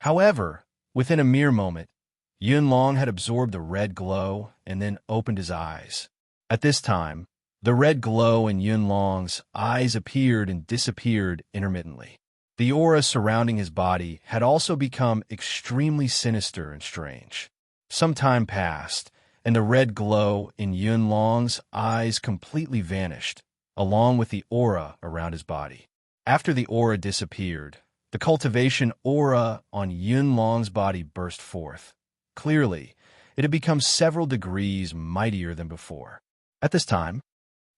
However, within a mere moment, Yunlong had absorbed the red glow and then opened his eyes. At this time, the red glow in Yunlong's eyes appeared and disappeared intermittently. The aura surrounding his body had also become extremely sinister and strange. Some time passed, and the red glow in Yunlong's eyes completely vanished, along with the aura around his body. After the aura disappeared, the cultivation aura on Yunlong's body burst forth. Clearly, it had become several degrees mightier than before. At this time,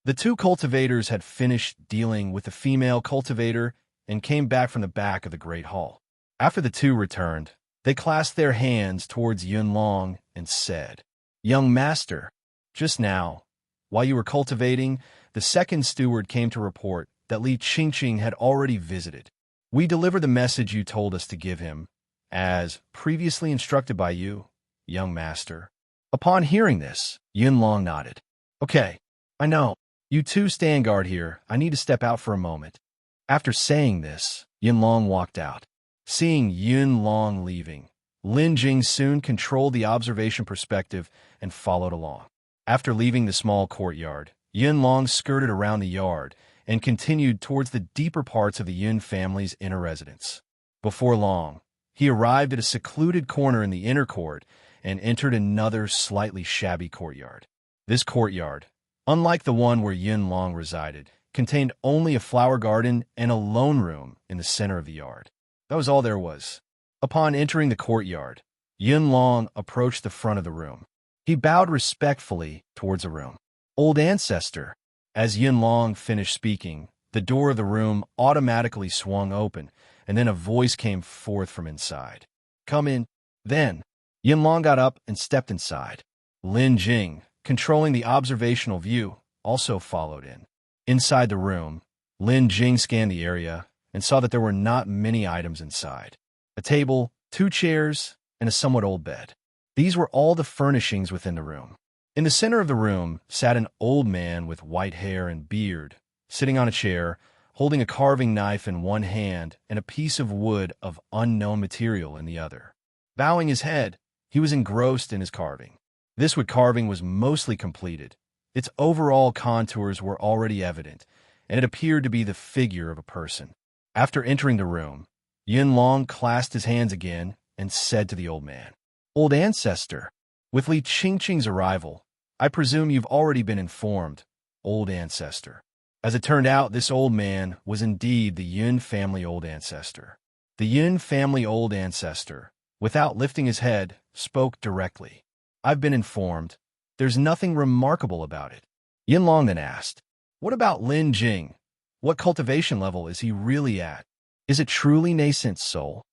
the two cultivators had finished dealing with the female cultivator and came back from the back of the Great Hall. After the two returned, they clasped their hands towards Yunlong and said, "Young master, just now, while you were cultivating, the second steward came to report that Lin Jing had already visited. We delivered the message you told us to give him, as previously instructed by you, young master." Upon hearing this, Yunlong nodded. "Okay, I know. You two stand guard here. I need to step out for a moment." After saying this, Yunlong walked out. Seeing Yunlong leaving, Lin Jing soon controlled the observation perspective and followed along. After leaving the small courtyard, Yunlong skirted around the yard and continued towards the deeper parts of the Yun family's inner residence. Before long, he arrived at a secluded corner in the inner court and entered another slightly shabby courtyard. This courtyard, unlike the one where Yunlong resided, contained only a flower garden and a lone room in the center of the yard. That was all there was. Upon entering the courtyard, Yunlong approached the front of the room. He bowed respectfully towards the room. "Old ancestor." As Yunlong finished speaking, the door of the room automatically swung open, and then a voice came forth from inside. "Come in." Then, Yunlong got up and stepped inside. Lin Jing, controlling the observational view, also followed in. Inside the room, Lin Jing scanned the area and saw that there were not many items inside. A table, 2 chairs, and a somewhat old bed. These were all the furnishings within the room. In the center of the room sat an old man with white hair and beard, sitting on a chair, holding a carving knife in one hand and a piece of wood of unknown material in the other. Bowing his head, he was engrossed in his carving. This wood carving was mostly completed. Its overall contours were already evident, and it appeared to be the figure of a person. After entering the room, Yunlong clasped his hands again and said to the old man, "Old ancestor, with Lin Jing's arrival, I presume you've already been informed, old ancestor." As it turned out, this old man was indeed the Yun family old ancestor. The Yun family old ancestor, without lifting his head, spoke directly. "I've been informed. There's nothing remarkable about it." Yunlong then asked, "What about Lin Jing? What cultivation level is he really at? Is it truly nascent soul?"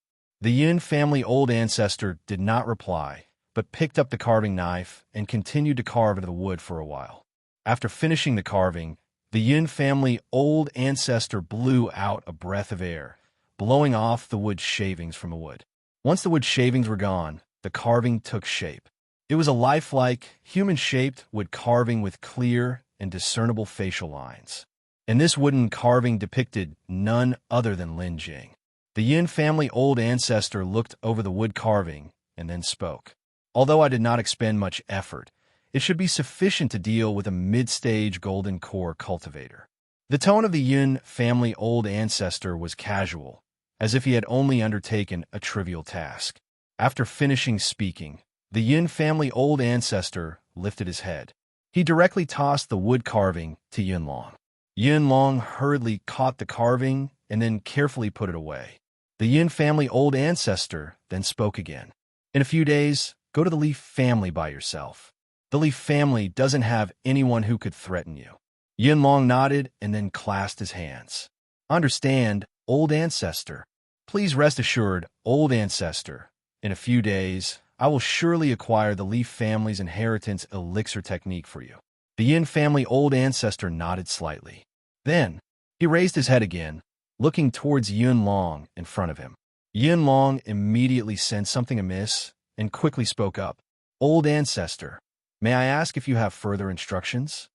The Yun family old ancestor did not reply, but picked up the carving knife and continued to carve into the wood for a while. After finishing the carving, the Yun family old ancestor blew out a breath of air, blowing off the wood shavings from the wood. Once the wood shavings were gone, the carving took shape. It was a lifelike, human-shaped wood carving with clear and discernible facial lines. And this wooden carving depicted none other than Lin Jing. The Yun family old ancestor looked over the wood carving and then spoke. "Although I did not expend much effort, it should be sufficient to deal with a mid-stage golden core cultivator." The tone of the Yun family old ancestor was casual, as if he had only undertaken a trivial task. After finishing speaking, the Yun family old ancestor lifted his head. He directly tossed the wood carving to Yunlong. Yunlong hurriedly caught the carving and then carefully put it away. The Yun family old ancestor then spoke again. "In a few days, go to the Li family by yourself. The Li family doesn't have anyone who could threaten you." Yunlong nodded and then clasped his hands. "Understand, old ancestor. Please rest assured, old ancestor. In a few days, I will surely acquire the Li family's inheritance elixir technique for you." The Yin family old ancestor nodded slightly. Then, he raised his head again, looking towards Yunlong in front of him. Yunlong immediately sensed something amiss and quickly spoke up. "Old ancestor, may I ask if you have further instructions?"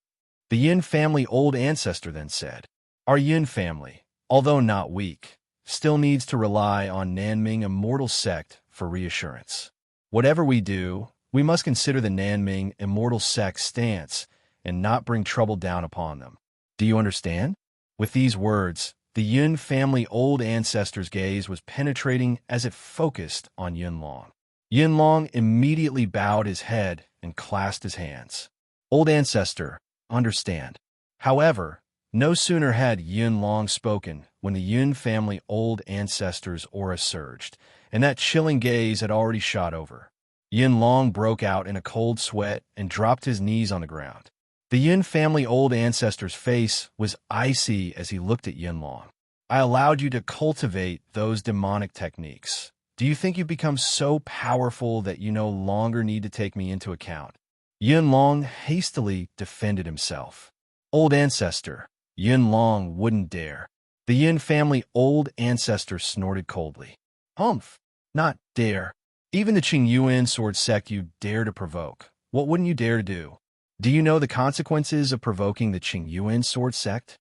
The Yin family old ancestor then said, "Our Yin family, although not weak, still needs to rely on Nanming Immortal Sect for reassurance. Whatever we do, we must consider the Nanming Immortal Sect's stance and not bring trouble down upon them. Do you understand? With these words, the Yun family old ancestor's gaze was penetrating as it focused on Yunlong. Yunlong immediately bowed his head and clasped his hands. Old ancestor, understand. However, no sooner had Yunlong spoken when the Yun family old ancestor's aura surged, and that chilling gaze had already shot over. Yunlong broke out in a cold sweat and dropped his knees on the ground. The Yun family old ancestor's face was icy as he looked at Yunlong. I allowed you to cultivate those demonic techniques. Do you think you've become so powerful that you no longer need to take me into account? Yunlong hastily defended himself. Old ancestor, Yunlong wouldn't dare. The Yun family old ancestor snorted coldly. Humph, not dare. Even the Xiyue sword sect you dare to provoke. What wouldn't you dare to do? Do you know the consequences of provoking the Xiyue sword sect?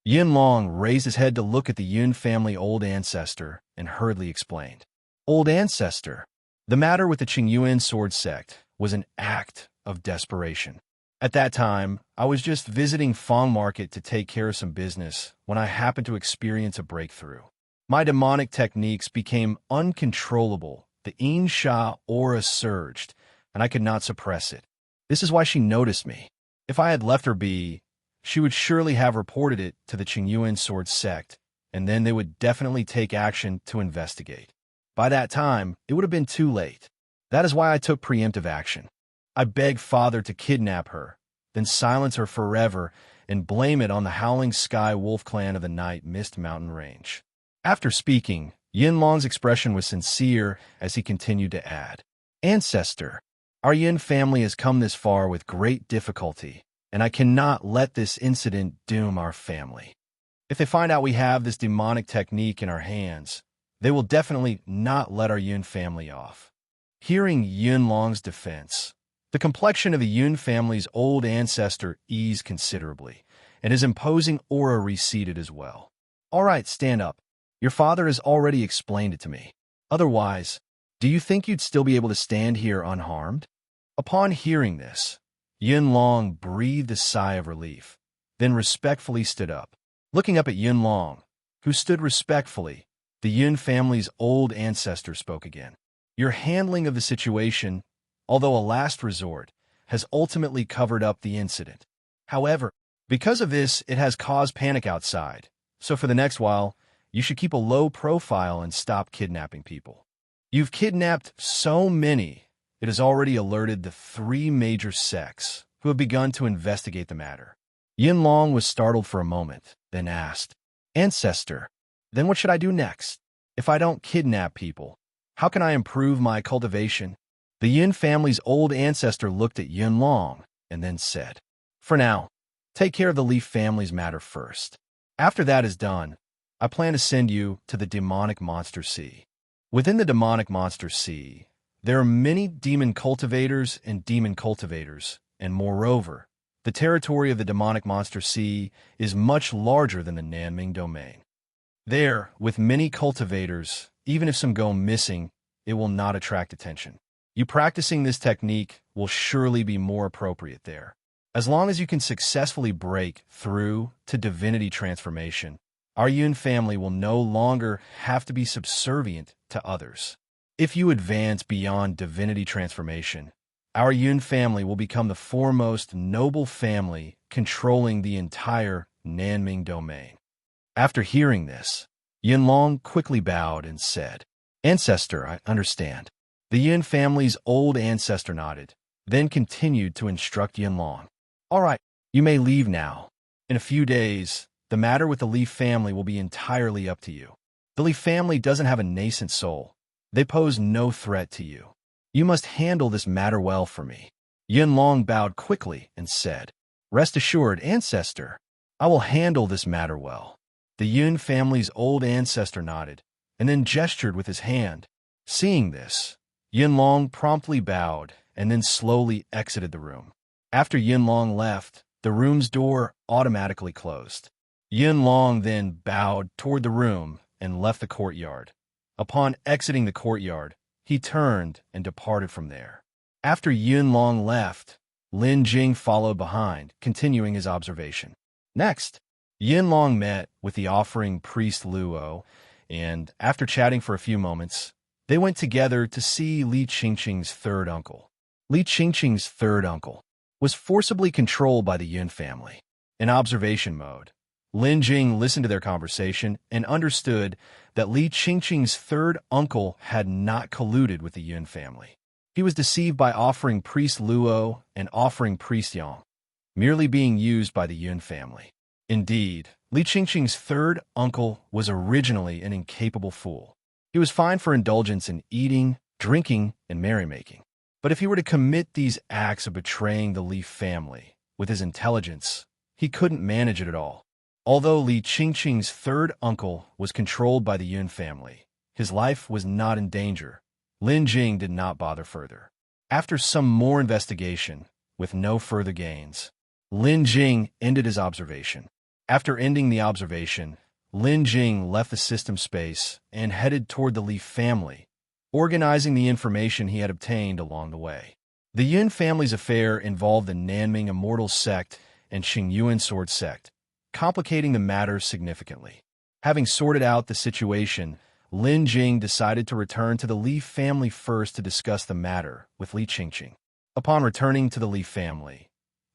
Yunlong raised his head to look at the Yun family old ancestor and hurriedly explained. Old ancestor, the matter with the Xiyue sword sect was an act of desperation. At that time, I was just visiting Fong Market to take care of some business when I happened to experience a breakthrough. My demonic techniques became uncontrollable. The Insha aura surged, and I could not suppress it. This is why she noticed me. If I had left her be, she would surely have reported it to the Xiyue sword sect, and then they would definitely take action to investigate. By that time, it would have been too late. That is why I took preemptive action. I begged Father to kidnap her, then silence her forever and blame it on the Howling Sky Wolf clan of the Night Mist Mountain Range. After speaking, Yunlong's expression was sincere as he continued to add, Ancestor, our Yun family has come this far with great difficulty, and I cannot let this incident doom our family. If they find out we have this demonic technique in our hands, they will definitely not let our Yun family off. Hearing Yunlong's defense, the complexion of the Yun family's old ancestor eased considerably, and his imposing aura receded as well. All right, stand up. Your father has already explained it to me. Otherwise, do you think you'd still be able to stand here unharmed? Upon hearing this, Yunlong breathed a sigh of relief, then respectfully stood up. Looking up at Yunlong, who stood respectfully, the Yun family's old ancestor spoke again. Your handling of the situation, although a last resort, has ultimately covered up the incident. However, because of this, it has caused panic outside, so for the next while, you should keep a low profile and stop kidnapping people. You've kidnapped so many, it has already alerted the 3 major sects, who have begun to investigate the matter. Yunlong was startled for a moment, then asked, Ancestor, then what should I do next? If I don't kidnap people, how can I improve my cultivation? The Yun family's old ancestor looked at Yunlong and then said, For now, take care of the Leaf family's matter first. After that is done, I plan to send you to the Demonic Monster Sea. Within the Demonic Monster Sea, there are many demon cultivators and demon cultivators, and moreover, the territory of the Demonic Monster Sea is much larger than the Nanming domain. There, with many cultivators, even if some go missing, it will not attract attention. You practicing this technique will surely be more appropriate there. As long as you can successfully break through to divinity transformation, our Yun family will no longer have to be subservient to others. If you advance beyond divinity transformation, our Yun family will become the foremost noble family controlling the entire Nanming domain. After hearing this, Yunlong quickly bowed and said, Ancestor, I understand. The Yun family's old ancestor nodded, then continued to instruct Yunlong. All right, you may leave now. In a few days, the matter with the Leaf family will be entirely up to you. The Leaf family doesn't have a nascent soul. They pose no threat to you. You must handle this matter well for me. Yunlong bowed quickly and said, Rest assured, Ancestor, I will handle this matter well. The Yun family's old ancestor nodded, and then gestured with his hand. Seeing this, Yunlong promptly bowed and then slowly exited the room. After Yunlong left, the room's door automatically closed. Yunlong then bowed toward the room and left the courtyard. Upon exiting the courtyard, he turned and departed from there. After Yunlong left, Lin Jing followed behind, continuing his observation. Next, Yunlong met with the offering priest Luo, and after chatting for a few moments, they went together to see Li Qingqing's third uncle. Li Qingqing's third uncle was forcibly controlled by the Yun family. In observation mode, Lin Jing listened to their conversation and understood that Li Qingqing's third uncle had not colluded with the Yun family. He was deceived by offering priest Luo and offering priest Yang, merely being used by the Yun family. Indeed, Li Qingqing's third uncle was originally an incapable fool. He was fined for indulgence in eating, drinking, and merrymaking. But if he were to commit these acts of betraying the Li family with his intelligence, he couldn't manage it at all. Although Li Qingqing's third uncle was controlled by the Yun family, his life was not in danger. Lin Jing did not bother further. After some more investigation, with no further gains, Lin Jing ended his observation. After ending the observation, Lin Jing left the system space and headed toward the Li family, organizing the information he had obtained along the way. The Yun family's affair involved the Nanming immortal sect and Xiyue sword sect, complicating the matter significantly. Having sorted out the situation, Lin Jing decided to return to the Li family first to discuss the matter with Li Qingqing. Upon returning to the Li family,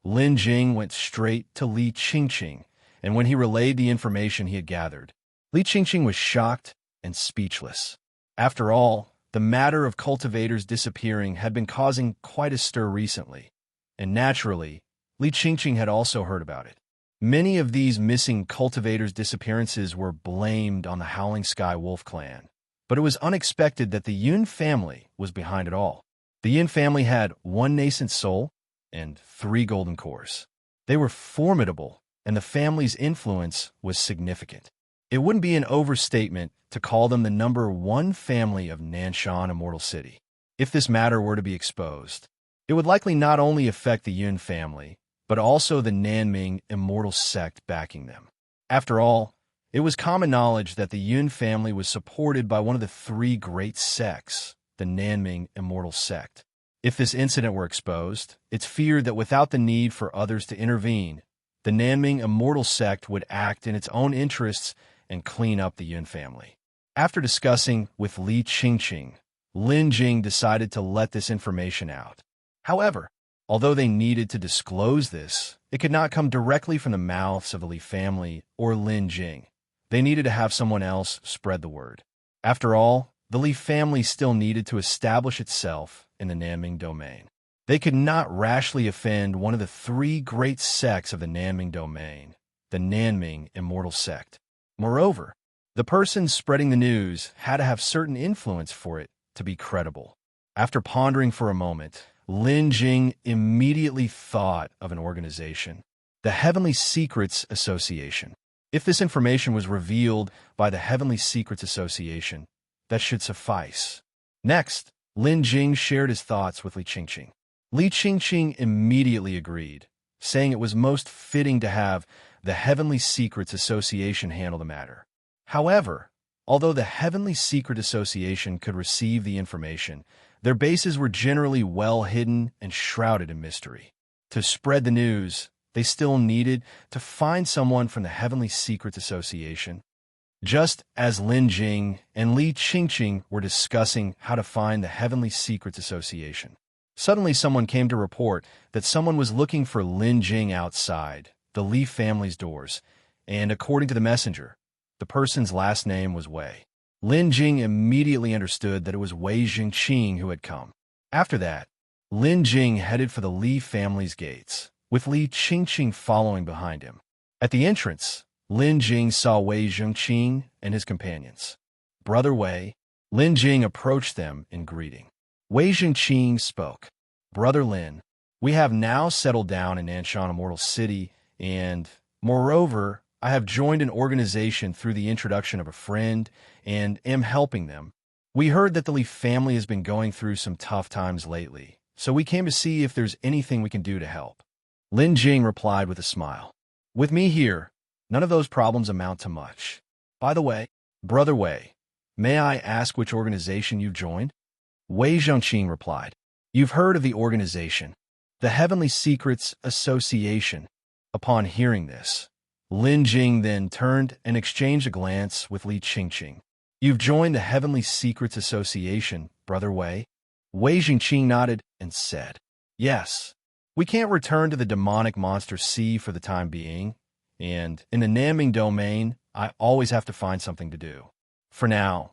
Lin Jing went straight to Li Qingqing, and when he relayed the information he had gathered, Li Qingqing was shocked and speechless. After all, the matter of cultivators disappearing had been causing quite a stir recently, and naturally, Li Qingqing had also heard about it. Many of these missing cultivators' disappearances were blamed on the Howling Sky Wolf clan, but it was unexpected that the Yun family was behind it all. The Yun family had 1 nascent soul and 3 golden cores. They were formidable, and the family's influence was significant. It wouldn't be an overstatement to call them the #1 family of Nanshan Immortal City. If this matter were to be exposed, it would likely not only affect the Yun family, but also the Nanming immortal sect backing them. After all, it was common knowledge that the Yun family was supported by one of the 3 great sects, the Nanming immortal sect. If this incident were exposed, it's feared that without the need for others to intervene, the Nanming immortal sect would act in its own interests and clean up the Yun family. After discussing with Li Qingqing, Lin Jing decided to let this information out. However, although they needed to disclose this, it could not come directly from the mouths of the Li family or Lin Jing. They needed to have someone else spread the word. After all, the Li family still needed to establish itself in the Nanming domain. They could not rashly offend one of the 3 great sects of the Nanming domain, the Nanming immortal sect. Moreover, the person spreading the news had to have certain influence for it to be credible. After pondering for a moment, Lin Jing immediately thought of an organization, the Heavenly Secrets Association. If this information was revealed by the Heavenly Secrets Association, that should suffice. Next, Lin Jing shared his thoughts with Li Qingqing. Li Qingqing immediately agreed, saying it was most fitting to have the Heavenly Secrets Association handle the matter. However, although the Heavenly Secret Association could receive the information, their bases were generally well hidden and shrouded in mystery. To spread the news, they still needed to find someone from the Heavenly Secrets Association. Just as Lin Jing and Li Qingqing were discussing how to find the Heavenly Secrets Association, suddenly someone came to report that someone was looking for Lin Jing outside the Li family's doors, and according to the messenger, the person's last name was Wei. Lin Jing immediately understood that it was Wei Jingqing who had come. After that, Lin Jing headed for the Li family's gates, with Li Qingqing following behind him. At the entrance, Lin Jing saw Wei Jingqing and his companions. Brother Wei, Lin Jing approached them in greeting. Wei Jingqing spoke. Brother Lin, we have now settled down in Nanshan Immortal City, and, moreover, I have joined an organization through the introduction of a friend and am helping them. We heard that the Li family has been going through some tough times lately, so we came to see if there's anything we can do to help. Lin Jing replied with a smile. With me here, none of those problems amount to much. By the way, Brother Wei, may I ask which organization you've joined? Wei Zhongqing replied, You've heard of the organization, the Heavenly Secrets Association. Upon hearing this, Lin Jing then turned and exchanged a glance with Li Qingqing. You've joined the Heavenly Secrets Association, Brother Wei? Wei Zhongqing nodded and said, Yes. We can't return to the demonic monster sea for the time being, and in the Nanming domain, I always have to find something to do. For now,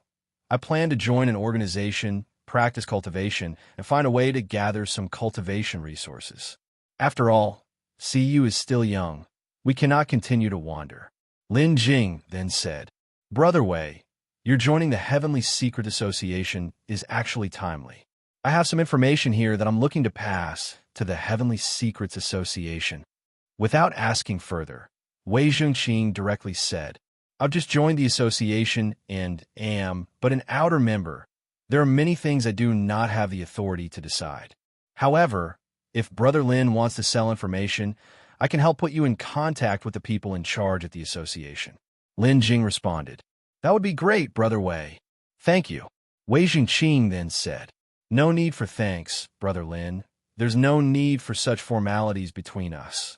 I plan to join an organization, practice cultivation, and find a way to gather some cultivation resources. After all, Xiyue is still young. We cannot continue to wander. Lin Jing then said, Brother Wei, your joining the Heavenly Secret Association is actually timely. I have some information here that I'm looking to pass to the Heavenly Secrets Association. Without asking further, Wei Zhongqing directly said, I've just joined the association and am but an outer member. There are many things I do not have the authority to decide. However, if Brother Lin wants to sell information, I can help put you in contact with the people in charge at the association. Lin Jing responded, That would be great, Brother Wei. Thank you. Wei Zhongqing then said, No need for thanks, Brother Lin. There's no need for such formalities between us.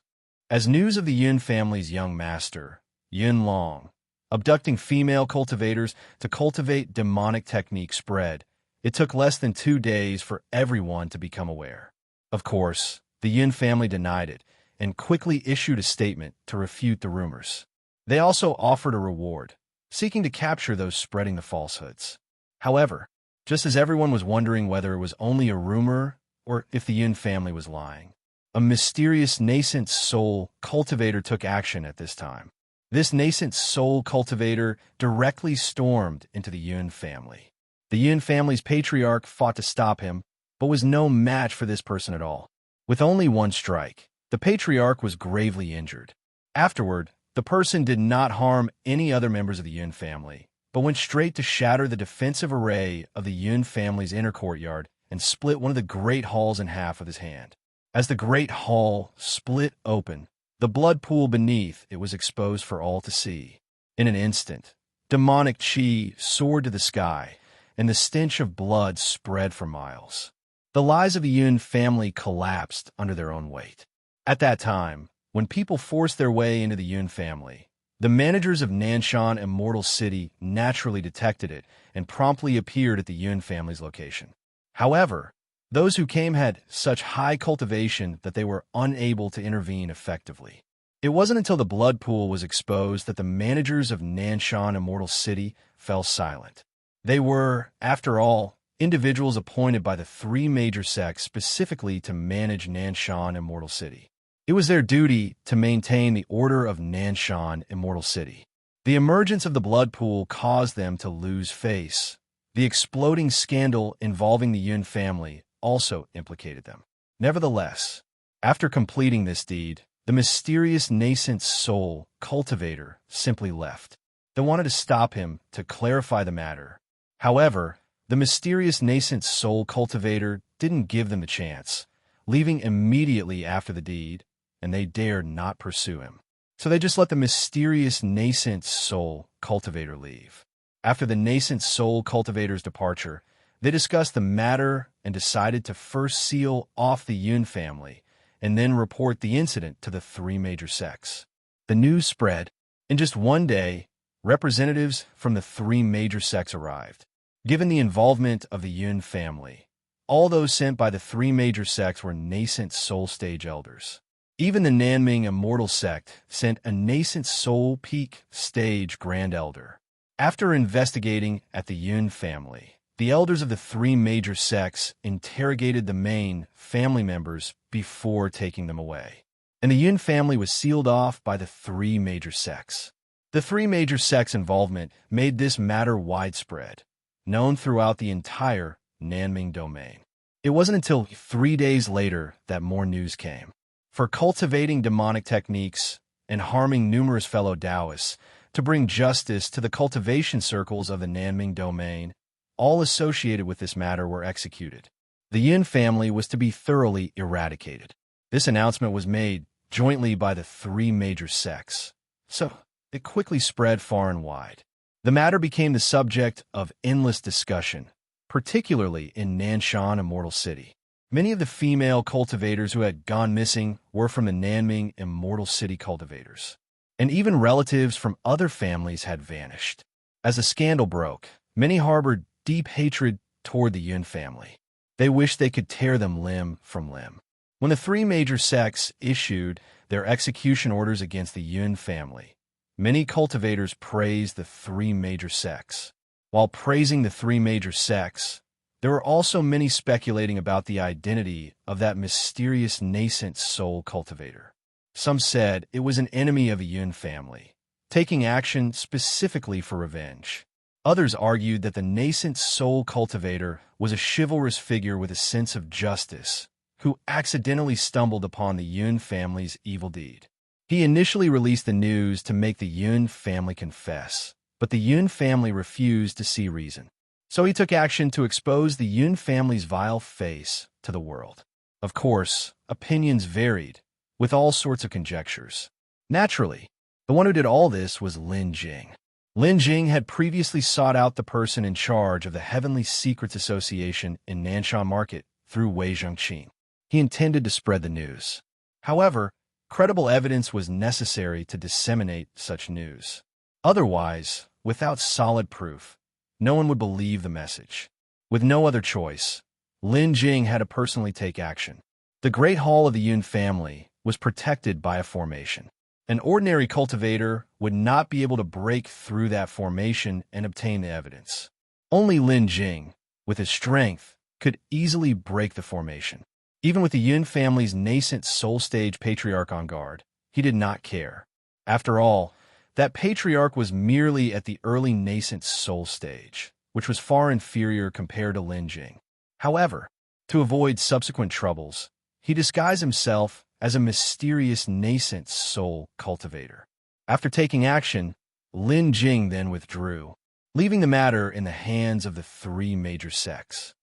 As news of the Yun family's young master, Yun Long, abducting female cultivators to cultivate demonic techniques spread, it took less than 2 days for everyone to become aware. Of course, the Yun family denied it and quickly issued a statement to refute the rumors. They also offered a reward, seeking to capture those spreading the falsehoods. However, just as everyone was wondering whether it was only a rumor or if the Yun family was lying, a mysterious nascent soul cultivator took action at this time. This nascent soul cultivator directly stormed into the Yun family. The Yun family's patriarch fought to stop him, but was no match for this person at all. With only one strike, the patriarch was gravely injured. Afterward, the person did not harm any other members of the Yun family, but went straight to shatter the defensive array of the Yun family's inner courtyard and split one of the great halls in half with his hand. As the great hall split open, the blood pool beneath it was exposed for all to see. In an instant, demonic chi soared to the sky, and the stench of blood spread for miles. The lives of the Yun family collapsed under their own weight. At that time, when people forced their way into the Yun family, the managers of Nanshan Immortal City naturally detected it and promptly appeared at the Yun family's location. However, those who came had such high cultivation that they were unable to intervene effectively. It wasn't until the blood pool was exposed that the managers of Nanshan Immortal City fell silent. They were, after all, individuals appointed by the 3 major sects specifically to manage Nanshan Immortal City. It was their duty to maintain the order of Nanshan Immortal City. The emergence of the blood pool caused them to lose face. The exploding scandal involving the Yun family also implicated them. Nevertheless, after completing this deed, the mysterious nascent soul cultivator simply left. They wanted to stop him to clarify the matter. However, the mysterious nascent soul cultivator didn't give them the chance, leaving immediately after the deed, and they dared not pursue him. So they just let the mysterious nascent soul cultivator leave. After the nascent soul cultivator's departure, they discussed the matter and decided to first seal off the Yun family and then report the incident to the 3 major sects. The news spread. In just one day, representatives from the 3 major sects arrived. Given the involvement of the Yun family, all those sent by the 3 major sects were nascent soul stage elders. Even the Nanming Immortal sect sent a nascent soul peak stage grand elder. After investigating at the Yun family, the elders of the 3 major sects interrogated the main family members before taking them away. And the Yun family was sealed off by the 3 major sects. The 3 major sects' involvement made this matter widespread, known throughout the entire Nanming domain. It wasn't until 3 days later that more news came. For cultivating demonic techniques and harming numerous fellow Taoists to bring justice to the cultivation circles of the Nanming domain, all associated with this matter were executed. The Yin family was to be thoroughly eradicated. This announcement was made jointly by the 3 major sects, so it quickly spread far and wide. The matter became the subject of endless discussion, particularly in Nanshan Immortal City. Many of the female cultivators who had gone missing were from the Nanming Immortal City cultivators, and even relatives from other families had vanished. As the scandal broke, many harbored deep hatred toward the Yun family. They wished they could tear them limb from limb. When the three major sects issued their execution orders against the Yun family, many cultivators praised the three major sects. While praising the three major sects, there were also many speculating about the identity of that mysterious nascent soul cultivator. Some said it was an enemy of the Yun family, taking action specifically for revenge. Others argued that the nascent soul cultivator was a chivalrous figure with a sense of justice, who accidentally stumbled upon the Yun family's evil deed. He initially released the news to make the Yun family confess, but the Yun family refused to see reason. So he took action to expose the Yun family's vile face to the world. Of course, opinions varied, with all sorts of conjectures. Naturally, the one who did all this was Lin Jing. Lin Jing had previously sought out the person in charge of the Heavenly Secrets Association in Nanshan Market through Wei Zhengqin. He intended to spread the news. However, credible evidence was necessary to disseminate such news. Otherwise, without solid proof, no one would believe the message. With no other choice, Lin Jing had to personally take action. The Great Hall of the Yun family was protected by a formation. An ordinary cultivator would not be able to break through that formation and obtain the evidence. Only Lin Jing, with his strength, could easily break the formation. Even with the Yun family's nascent soul stage patriarch on guard, he did not care. After all, that patriarch was merely at the early nascent soul stage, which was far inferior compared to Lin Jing. However, to avoid subsequent troubles, he disguised himself as a mysterious nascent soul cultivator. After taking action, Lin Jing then withdrew, leaving the matter in the hands of the three major sects.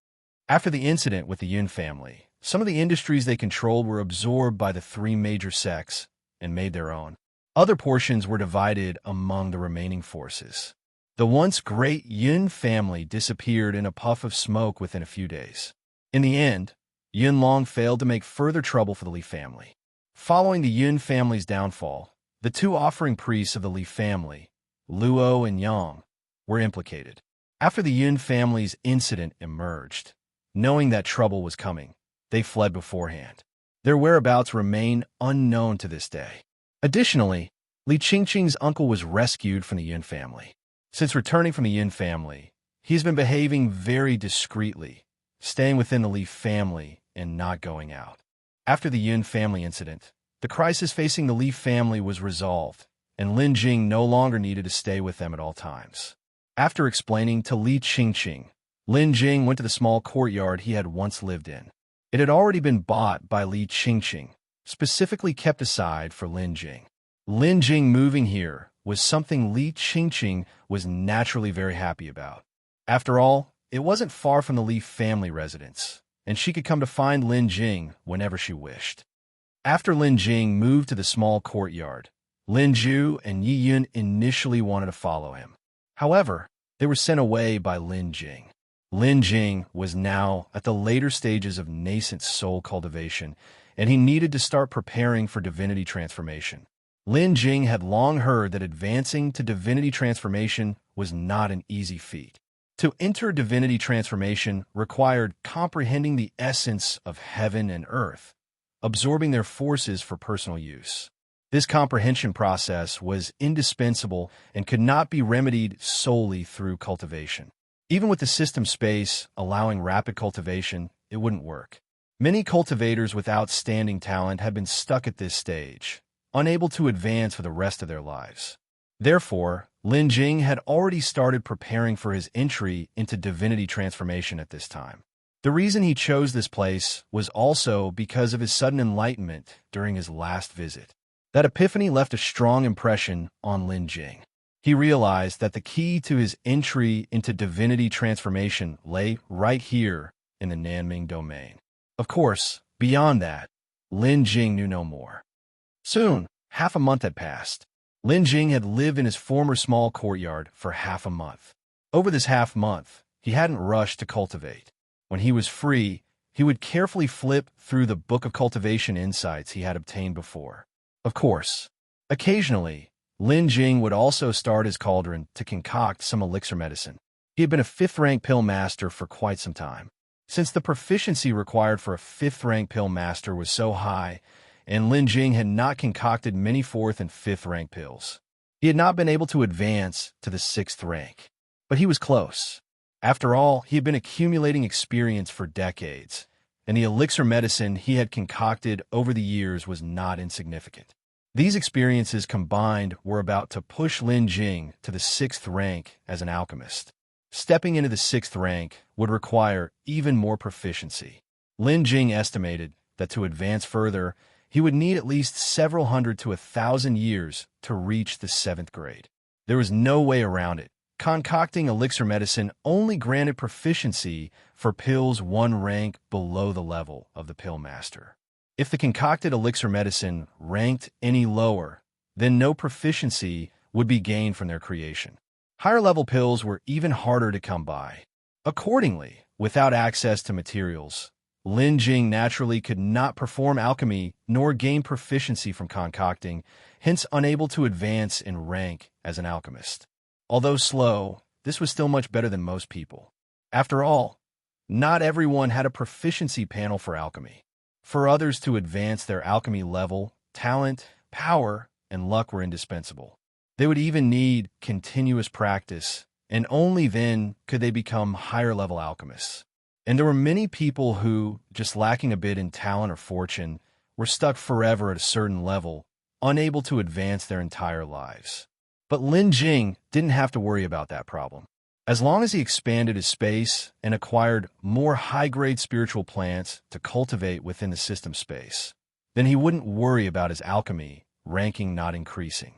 After the incident with the Yun family, some of the industries they controlled were absorbed by the three major sects and made their own. Other portions were divided among the remaining forces. The once great Yun family disappeared in a puff of smoke within a few days. In the end, Yun Long failed to make further trouble for the Li family. Following the Yun family's downfall, the two offering priests of the Li family, Luo and Yang, were implicated. After the Yun family's incident emerged, knowing that trouble was coming, they fled beforehand. Their whereabouts remain unknown to this day. Additionally, Li Qingqing's uncle was rescued from the Yun family. Since returning from the Yun family, he's been behaving very discreetly, staying within the Li family and not going out. After the Yun family incident, the crisis facing the Li family was resolved, and Lin Jing no longer needed to stay with them at all times. After explaining to Li Qingqing, Lin Jing went to the small courtyard he had once lived in. It had already been bought by Li Qingqing, specifically kept aside for Lin Jing. Lin Jing moving here was something Li Qingqing was naturally very happy about. After all, it wasn't far from the Li family residence, and she could come to find Lin Jing whenever she wished. After Lin Jing moved to the small courtyard, Lin Ju and Yi Yun initially wanted to follow him. However, they were sent away by Lin Jing. Lin Jing was now at the later stages of nascent soul cultivation, and he needed to start preparing for divinity transformation. Lin Jing had long heard that advancing to divinity transformation was not an easy feat. To enter divinity transformation required comprehending the essence of heaven and earth, absorbing their forces for personal use. This comprehension process was indispensable and could not be remedied solely through cultivation. Even with the system space allowing rapid cultivation, it wouldn't work. Many cultivators with outstanding talent had been stuck at this stage, unable to advance for the rest of their lives. Therefore, Lin Jing had already started preparing for his entry into divinity transformation at this time. The reason he chose this place was also because of his sudden enlightenment during his last visit. That epiphany left a strong impression on Lin Jing. He realized that the key to his entry into divinity transformation lay right here in the Nanming domain. Of course, beyond that, Lin Jing knew no more. Soon, half a month had passed. Lin Jing had lived in his former small courtyard for half a month. Over this half-month, he hadn't rushed to cultivate. When he was free, he would carefully flip through the book of cultivation insights he had obtained before. Of course, occasionally, Lin Jing would also start his cauldron to concoct some elixir medicine. He had been a 5th-rank pill master for quite some time. Since the proficiency required for a 5th-rank pill master was so high, and Lin Jing had not concocted many 4th and 5th-rank pills, he had not been able to advance to the 6th rank. But he was close. After all, he had been accumulating experience for decades, and the elixir medicine he had concocted over the years was not insignificant. These experiences combined were about to push Lin Jing to the 6th rank as an alchemist. Stepping into the 6th rank would require even more proficiency. Lin Jing estimated that to advance further, he would need at least several hundred to 1,000 years to reach the 7th grade. There was no way around it. Concocting elixir medicine only granted proficiency for pills 1 rank below the level of the pill master. If the concocted elixir medicine ranked any lower, then no proficiency would be gained from their creation. Higher-level pills were even harder to come by. Accordingly, without access to materials, Lin Jing naturally could not perform alchemy nor gain proficiency from concocting, hence unable to advance in rank as an alchemist. Although slow, this was still much better than most people. After all, not everyone had a proficiency panel for alchemy. For others to advance their alchemy level, talent, power, and luck were indispensable. They would even need continuous practice, and only then could they become higher-level alchemists. And there were many people who, just lacking a bit in talent or fortune, were stuck forever at a certain level, unable to advance their entire lives. But Lin Jing didn't have to worry about that problem. As long as he expanded his space and acquired more high-grade spiritual plants to cultivate within the system space, then he wouldn't worry about his alchemy ranking not increasing.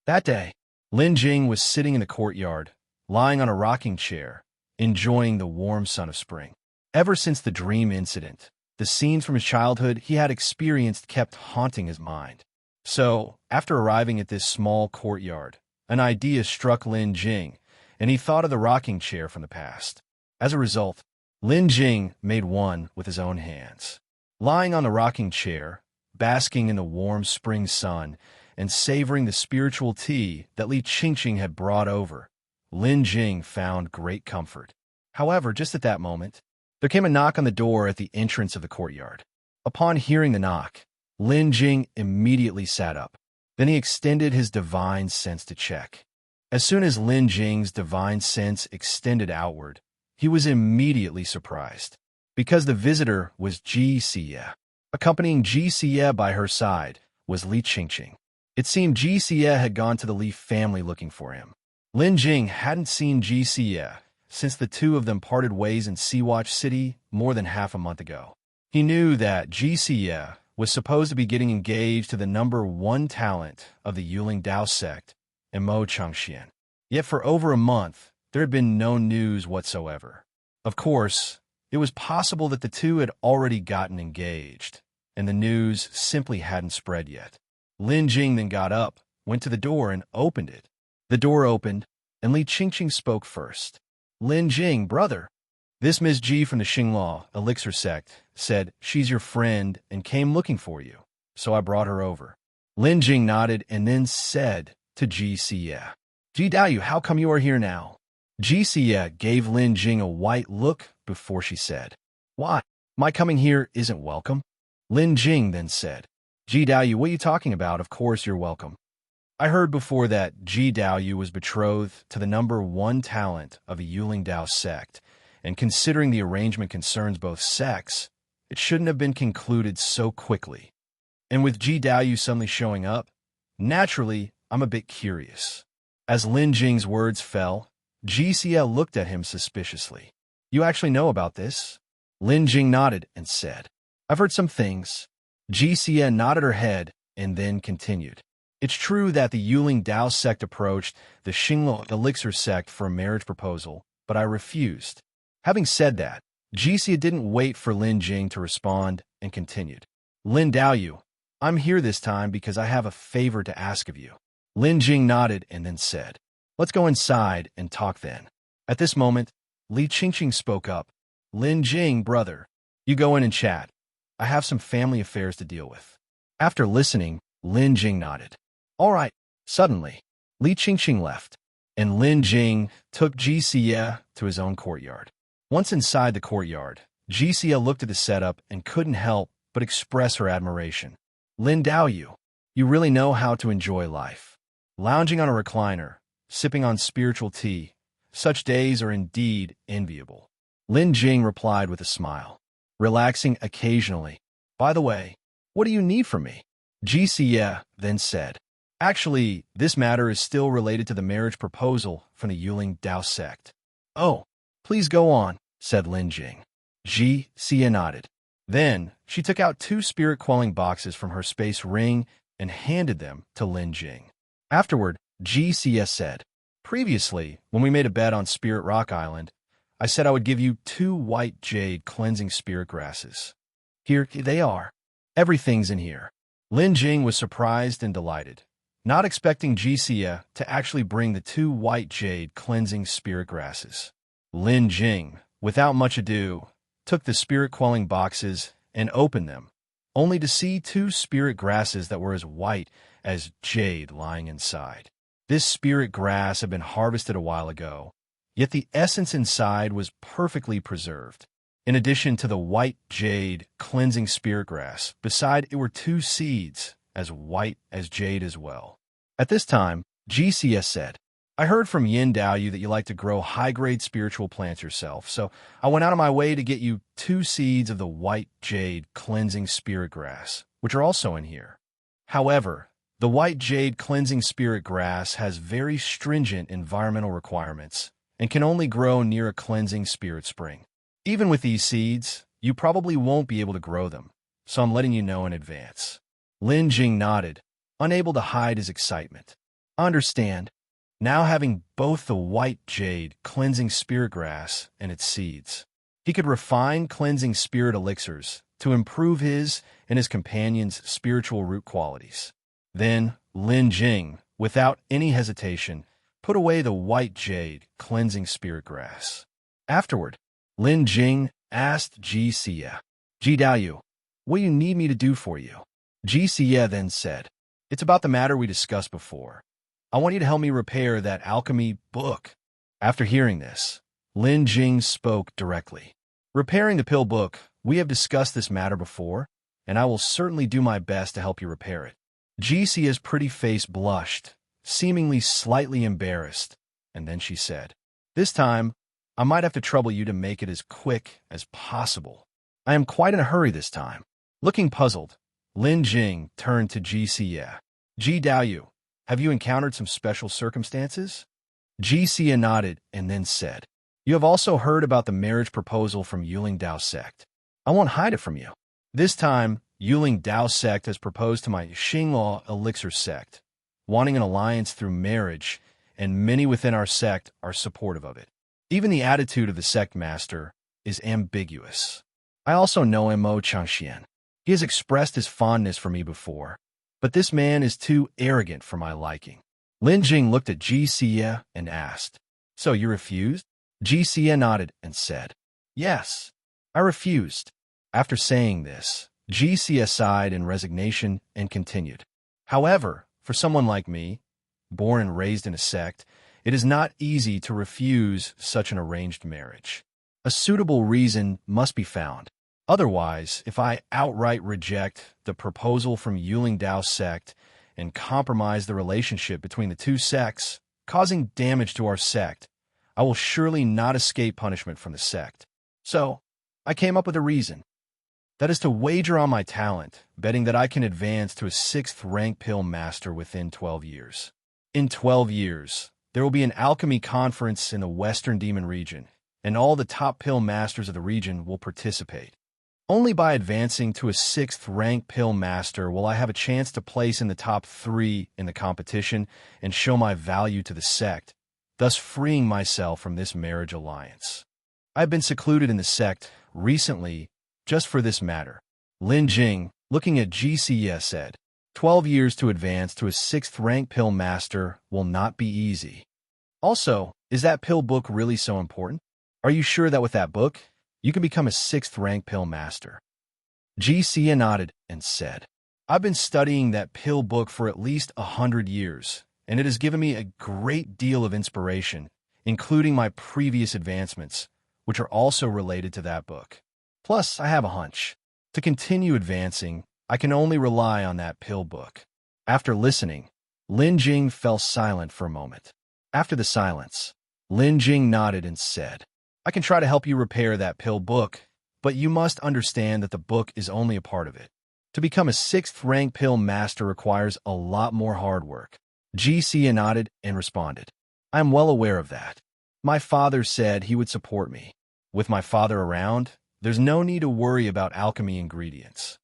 That day, Lin Jing was sitting in the courtyard, lying on a rocking chair, enjoying the warm sun of spring. Ever since the dream incident, the scenes from his childhood he had experienced kept haunting his mind. So, after arriving at this small courtyard, an idea struck Lin Jing, and he thought of the rocking chair from the past. As a result, Lin Jing made one with his own hands. Lying on the rocking chair, basking in the warm spring sun, and savoring the spiritual tea that Li Qingqing had brought over, Lin Jing found great comfort. However, just at that moment, there came a knock on the door at the entrance of the courtyard. Upon hearing the knock, Lin Jing immediately sat up. Then he extended his divine sense to check. As soon as Lin Jing's divine sense extended outward, he was immediately surprised, because the visitor was Xiyue. Accompanying Xiyue by her side was Li Qingqing. It seemed Xiyue had gone to the Li family looking for him. Lin Jing hadn't seen Xiyue since the two of them parted ways in Seawatch City more than half a month ago. He knew that Xiyue was supposed to be getting engaged to the number 1 talent of the Yuling Dao sect, Mo Changxian. Yet for over a month, there had been no news whatsoever. Of course, it was possible that the two had already gotten engaged, and the news simply hadn't spread yet. Lin Jing then got up, went to the door, and opened it. The door opened, and Li Qingqing spoke first. "Lin Jing, brother." "This Ms. Ji from the Xinglaw Elixir sect said she's your friend and came looking for you, so I brought her over." Lin Jing nodded and then said to Xiyue, "Ji Daoyu, how come you are here now?" Xiyue gave Lin Jing a white look before she said, "Why, my coming here isn't welcome." Lin Jing then said, "Ji Daoyu, what are you talking about? Of course you're welcome. I heard before that Ji Daoyu was betrothed to the number 1 talent of a Yuling Dao sect, and considering the arrangement concerns both sects, it shouldn't have been concluded so quickly. And with Ji Daoyu suddenly showing up, naturally, I'm a bit curious." As Lin Jing's words fell, Xiyue looked at him suspiciously. "You actually know about this?" Lin Jing nodded and said, "I've heard some things." Xiyue nodded her head and then continued. "It's true that the Yuling Dao sect approached the Xinglaw Elixir sect for a marriage proposal, but I refused." Having said that, Xiyue didn't wait for Lin Jing to respond and continued. "Lin Daoyu, I'm here this time because I have a favor to ask of you." Lin Jing nodded and then said, "Let's go inside and talk then." At this moment, Li Qingqing spoke up. "Lin Jing, brother, you go in and chat. I have some family affairs to deal with." After listening, Lin Jing nodded. "All right." Suddenly, Li Qingqing left, and Lin Jing took Xiyue to his own courtyard. Once inside the courtyard, Xiyue looked at the setup and couldn't help but express her admiration. "Lin Daoyu, you really know how to enjoy life. Lounging on a recliner, sipping on spiritual tea, such days are indeed enviable." Lin Jing replied with a smile, relaxing occasionally. "By the way, what do you need from me?" Xiyue then said, "Actually, this matter is still related to the marriage proposal from the Yuling Dao sect." "Oh, please go on," said Lin Jing. Xiyue nodded. Then, she took out 2 spirit-quelling boxes from her space ring and handed them to Lin Jing. Afterward, Xiyue said, "Previously, when we made a bet on Spirit Rock Island, I said I would give you 2 white jade cleansing spirit grasses. Here they are. Everything's in here." Lin Jing was surprised and delighted, not expecting Xiyue to actually bring the 2 white jade cleansing spirit grasses. Lin Jing, without much ado, took the spirit-quelling boxes and opened them, only to see 2 spirit grasses that were as white as jade lying inside. This spirit grass had been harvested a while ago, yet the essence inside was perfectly preserved. In addition to the white jade cleansing spirit grass, beside it were 2 seeds, as white as jade as well. At this time, Xiyue said, "I heard from Yin Daoyu that you like to grow high-grade spiritual plants yourself, so I went out of my way to get you 2 seeds of the white jade cleansing spirit grass, which are also in here. However, the white jade cleansing spirit grass has very stringent environmental requirements and can only grow near a cleansing spirit spring. Even with these seeds, you probably won't be able to grow them, so I'm letting you know in advance." Lin Jing nodded, unable to hide his excitement. "I understand. Now having both the white jade cleansing spirit grass and its seeds, he could refine cleansing spirit elixirs to improve his and his companion's spiritual root qualities." Then Lin Jing, without any hesitation, put away the white jade cleansing spirit grass. Afterward, Lin Jing asked Xiyue, "Ji Daoyu, what do you need me to do for you?" Xiyue then said, "It's about the matter we discussed before. I want you to help me repair that alchemy book." After hearing this, Lin Jing spoke directly. "Repairing the pill book, we have discussed this matter before, and I will certainly do my best to help you repair it." Xiyue's pretty face blushed, seemingly slightly embarrassed, and then she said, "This time, I might have to trouble you to make it as quick as possible. I am quite in a hurry this time." Looking puzzled, Lin Jing turned to Xiyue. "Ji Daoyu, have you encountered some special circumstances?" Xiyue nodded and then said, "You have also heard about the marriage proposal from Yuling Dao sect. I won't hide it from you. This time, Yuling Dao sect has proposed to my Xinghua Elixir sect, wanting an alliance through marriage, and many within our sect are supportive of it. Even the attitude of the sect master is ambiguous. I also know Mo Changxian. He has expressed his fondness for me before, but this man is too arrogant for my liking." Lin Jing looked at Xiyue and asked, "So you refused?" Xiyue nodded and said, "Yes, I refused." After saying this, Xiyue sighed in resignation and continued, "However, for someone like me, born and raised in a sect, it is not easy to refuse such an arranged marriage. A suitable reason must be found. Otherwise, if I outright reject the proposal from Yuling Dao sect and compromise the relationship between the 2 sects, causing damage to our sect, I will surely not escape punishment from the sect. So, I came up with a reason. That is to wager on my talent, betting that I can advance to a 6th rank pill master within 12 years. In 12 years, there will be an alchemy conference in the Western Demon region, and all the top pill masters of the region will participate. Only by advancing to a 6th rank pill master will I have a chance to place in the top 3 in the competition and show my value to the sect, thus freeing myself from this marriage alliance. I have been secluded in the sect recently just for this matter." Lin Jing, looking at Xiyue, said, 12 years to advance to a 6th rank pill master will not be easy. Also, is that pill book really so important? Are you sure that with that book, you can become a 6th rank pill master? Xiyue nodded and said, I've been studying that pill book for at least 100 years, and it has given me a great deal of inspiration, including my previous advancements, which are also related to that book. Plus, I have a hunch. To continue advancing, I can only rely on that pill book. After listening, Lin Jing fell silent for a moment. After the silence, Lin Jing nodded and said, I can try to help you repair that pill book, but you must understand that the book is only a part of it. To become a 6th rank pill master requires a lot more hard work. Xiyue nodded and responded, I am well aware of that. My father said he would support me. With my father around, there's no need to worry about alchemy ingredients.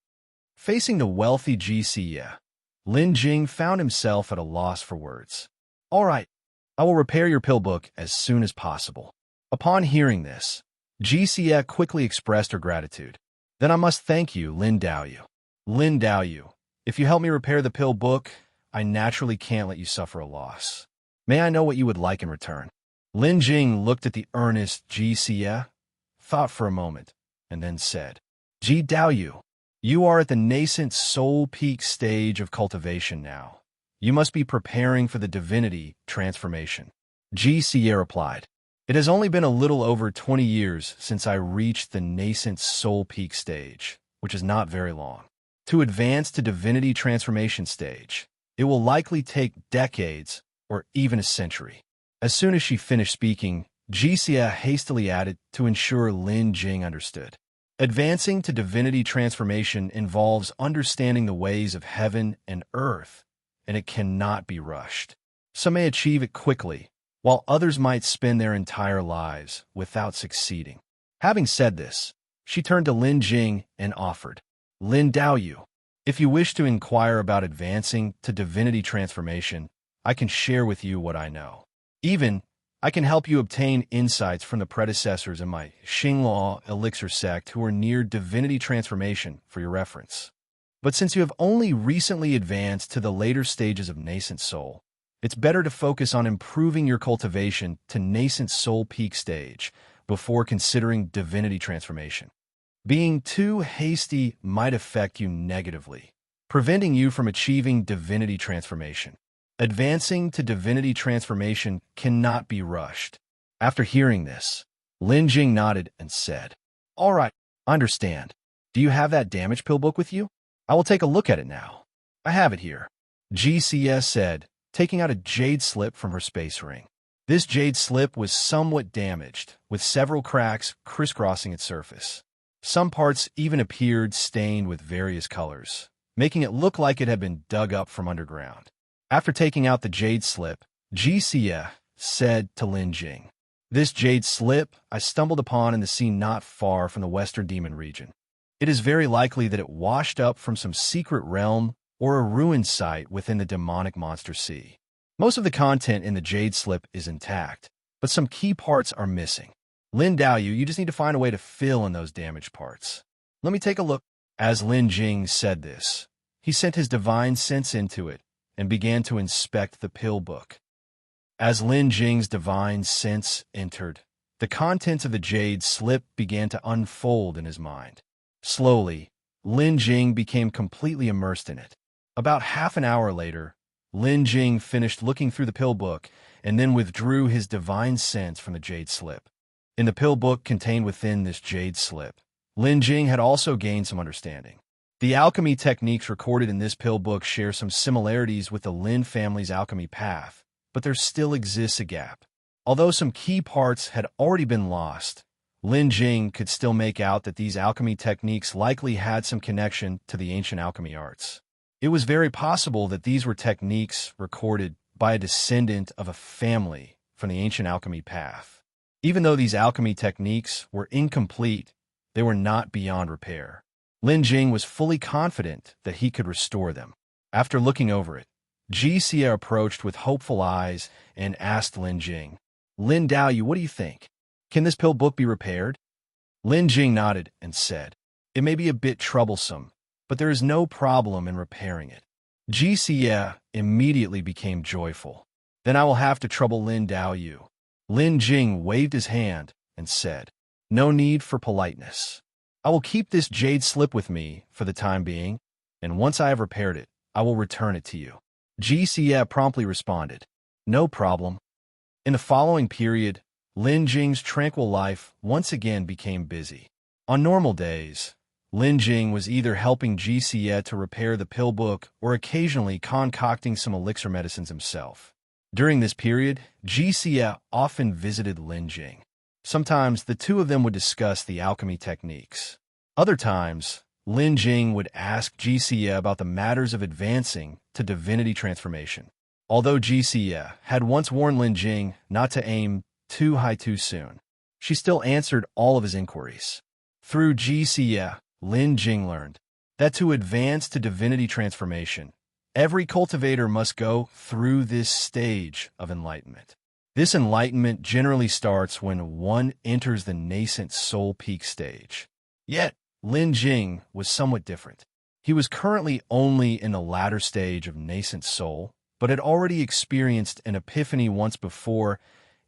Facing the wealthy Xiyue, Lin Jing found himself at a loss for words. All right, I will repair your pill book as soon as possible. Upon hearing this, Xiyue quickly expressed her gratitude. Then I must thank you, Lin Daoyu. Lin Daoyu, if you help me repair the pill book, I naturally can't let you suffer a loss. May I know what you would like in return? Lin Jing looked at the earnest Xiyue, thought for a moment, and then said, Ji Daoyu, you are at the nascent soul peak stage of cultivation now. You must be preparing for the divinity transformation. Xiyue replied, It has only been a little over 20 years since I reached the nascent soul peak stage, which is not very long. To advance to divinity transformation stage, it will likely take decades or even a century. As soon as she finished speaking, Xiyue hastily added to ensure Lin Jing understood. Advancing to divinity transformation involves understanding the ways of heaven and earth, and it cannot be rushed. Some may achieve it quickly, while others might spend their entire lives without succeeding. Having said this, she turned to Lin Jing and offered, Lin Daoyu, if you wish to inquire about advancing to divinity transformation, I can share with you what I know. Even, I can help you obtain insights from the predecessors in my Xingluo Elixir sect who are near divinity transformation for your reference. But since you have only recently advanced to the later stages of nascent soul, it's better to focus on improving your cultivation to nascent soul peak stage before considering divinity transformation. Being too hasty might affect you negatively, preventing you from achieving divinity transformation. Advancing to divinity transformation cannot be rushed. After hearing this, Lin Jing nodded and said, All right, I understand. Do you have that damage pill book with you? I will take a look at it now. I have it here, Xiyue said, taking out a jade slip from her space ring. This jade slip was somewhat damaged, with several cracks crisscrossing its surface. Some parts even appeared stained with various colors, making it look like it had been dug up from underground. After taking out the jade slip, Xiyue said to Lin Jing, This jade slip I stumbled upon in the sea not far from the Western Demon region. It is very likely that it washed up from some secret realm or a ruined site within the demonic monster sea. Most of the content in the jade slip is intact, but some key parts are missing. Lin Daoyu, you just need to find a way to fill in those damaged parts. Let me take a look. As Lin Jing said this, he sent his divine sense into it and began to inspect the pill book. As Lin Jing's divine sense entered, the contents of the jade slip began to unfold in his mind. Slowly, Lin Jing became completely immersed in it. About half an hour later, Lin Jing finished looking through the pill book and then withdrew his divine sense from the jade slip. In the pill book contained within this jade slip, Lin Jing had also gained some understanding. The alchemy techniques recorded in this pill book share some similarities with the Lin family's alchemy path, but there still exists a gap. Although some key parts had already been lost, Lin Jing could still make out that these alchemy techniques likely had some connection to the ancient alchemy arts. It was very possible that these were techniques recorded by a descendant of a family from the ancient alchemy path. Even though these alchemy techniques were incomplete, they were not beyond repair. Lin Jing was fully confident that he could restore them. After looking over it, Xiyue approached with hopeful eyes and asked Lin Jing, Lin Daoyu, what do you think? Can this pill book be repaired? Lin Jing nodded and said, It may be a bit troublesome, but there is no problem in repairing it. Xiyue immediately became joyful. Then I will have to trouble Lin Daoyu. Lin Jing waved his hand and said, "No need for politeness. I will keep this jade slip with me for the time being, and once I have repaired it, I will return it to you." Xiyue promptly responded, "No problem." In the following period, Lin Jing's tranquil life once again became busy. On normal days, Lin Jing was either helping Xiyue to repair the pill book or occasionally concocting some elixir medicines himself. During this period, Xiyue often visited Lin Jing. Sometimes the two of them would discuss the alchemy techniques. Other times, Lin Jing would ask Xiyue about the matters of advancing to divinity transformation. Although Xiyue had once warned Lin Jing not to aim too high too soon, she still answered all of his inquiries. Through Xiyue, Lin Jing learned that to advance to divinity transformation, every cultivator must go through this stage of enlightenment. This enlightenment generally starts when one enters the nascent soul peak stage. Yet, Lin Jing was somewhat different. He was currently only in the latter stage of nascent soul, but had already experienced an epiphany once before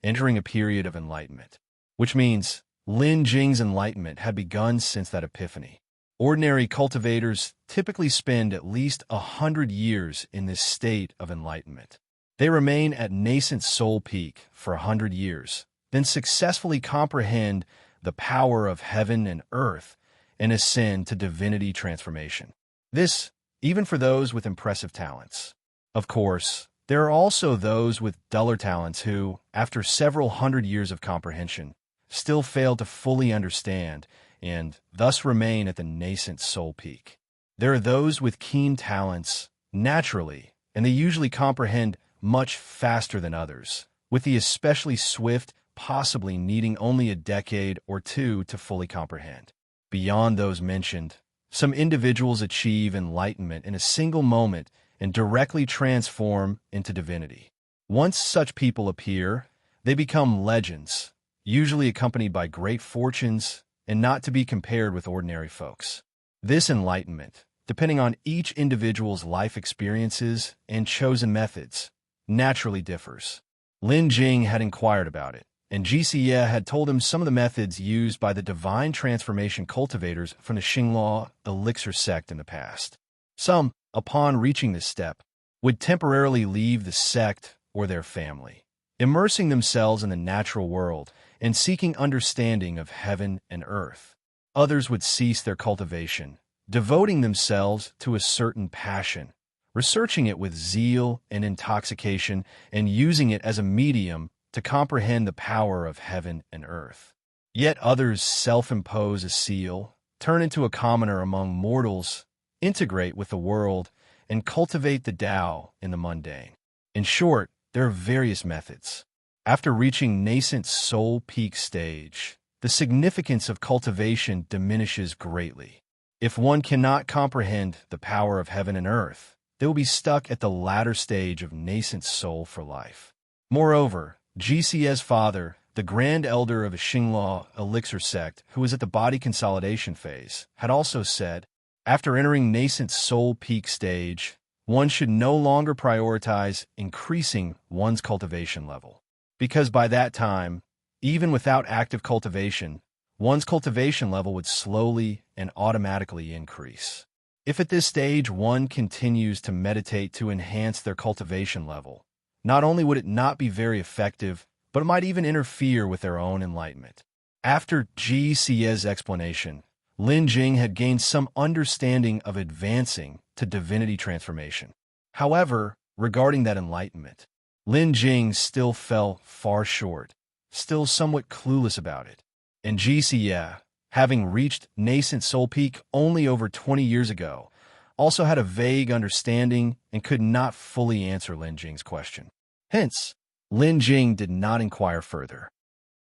entering a period of enlightenment, which means Lin Jing's enlightenment had begun since that epiphany. Ordinary cultivators typically spend at least 100 years in this state of enlightenment. They remain at nascent soul peak for 100 years, then successfully comprehend the power of heaven and earth and ascend to divinity transformation. This, even for those with impressive talents. Of course, there are also those with duller talents who, after several hundred years of comprehension, still fail to fully understand and thus remain at the nascent soul peak. There are those with keen talents naturally, and they usually comprehend much faster than others, with the especially swift possibly needing only a decade or two to fully comprehend. Beyond those mentioned, some individuals achieve enlightenment in a single moment and directly transform into divinity. Once such people appear, they become legends, usually accompanied by great fortunes and not to be compared with ordinary folks. This enlightenment, depending on each individual's life experiences and chosen methods, naturally differs. Lin Jing had inquired about it, and Xiyue had told him some of the methods used by the divine transformation cultivators from the Xiyue Elixir sect in the past. Some, upon reaching this step, would temporarily leave the sect or their family, immersing themselves in the natural world and seeking understanding of heaven and earth. Others would cease their cultivation, devoting themselves to a certain passion, researching it with zeal and intoxication, and using it as a medium to comprehend the power of heaven and earth. Yet others self-impose a seal, turn into a commoner among mortals, integrate with the world, and cultivate the Tao in the mundane. In short, there are various methods. After reaching nascent soul peak stage, the significance of cultivation diminishes greatly. If one cannot comprehend the power of heaven and earth, they will be stuck at the latter stage of nascent soul for life. Moreover, Xiyue's father, the grand elder of a Xiyue Elixir sect who was at the body consolidation phase, had also said, after entering nascent soul peak stage, one should no longer prioritize increasing one's cultivation level, because by that time, even without active cultivation, one's cultivation level would slowly and automatically increase. If at this stage one continues to meditate to enhance their cultivation level, not only would it not be very effective, but it might even interfere with their own enlightenment. After Xiyue's explanation, Lin Jing had gained some understanding of advancing to divinity transformation. However, regarding that enlightenment, Lin Jing still fell far short, still somewhat clueless about it. And Xiyue, having reached nascent soul peak only over 20 years ago, also had a vague understanding and could not fully answer Lin Jing's question. Hence, Lin Jing did not inquire further.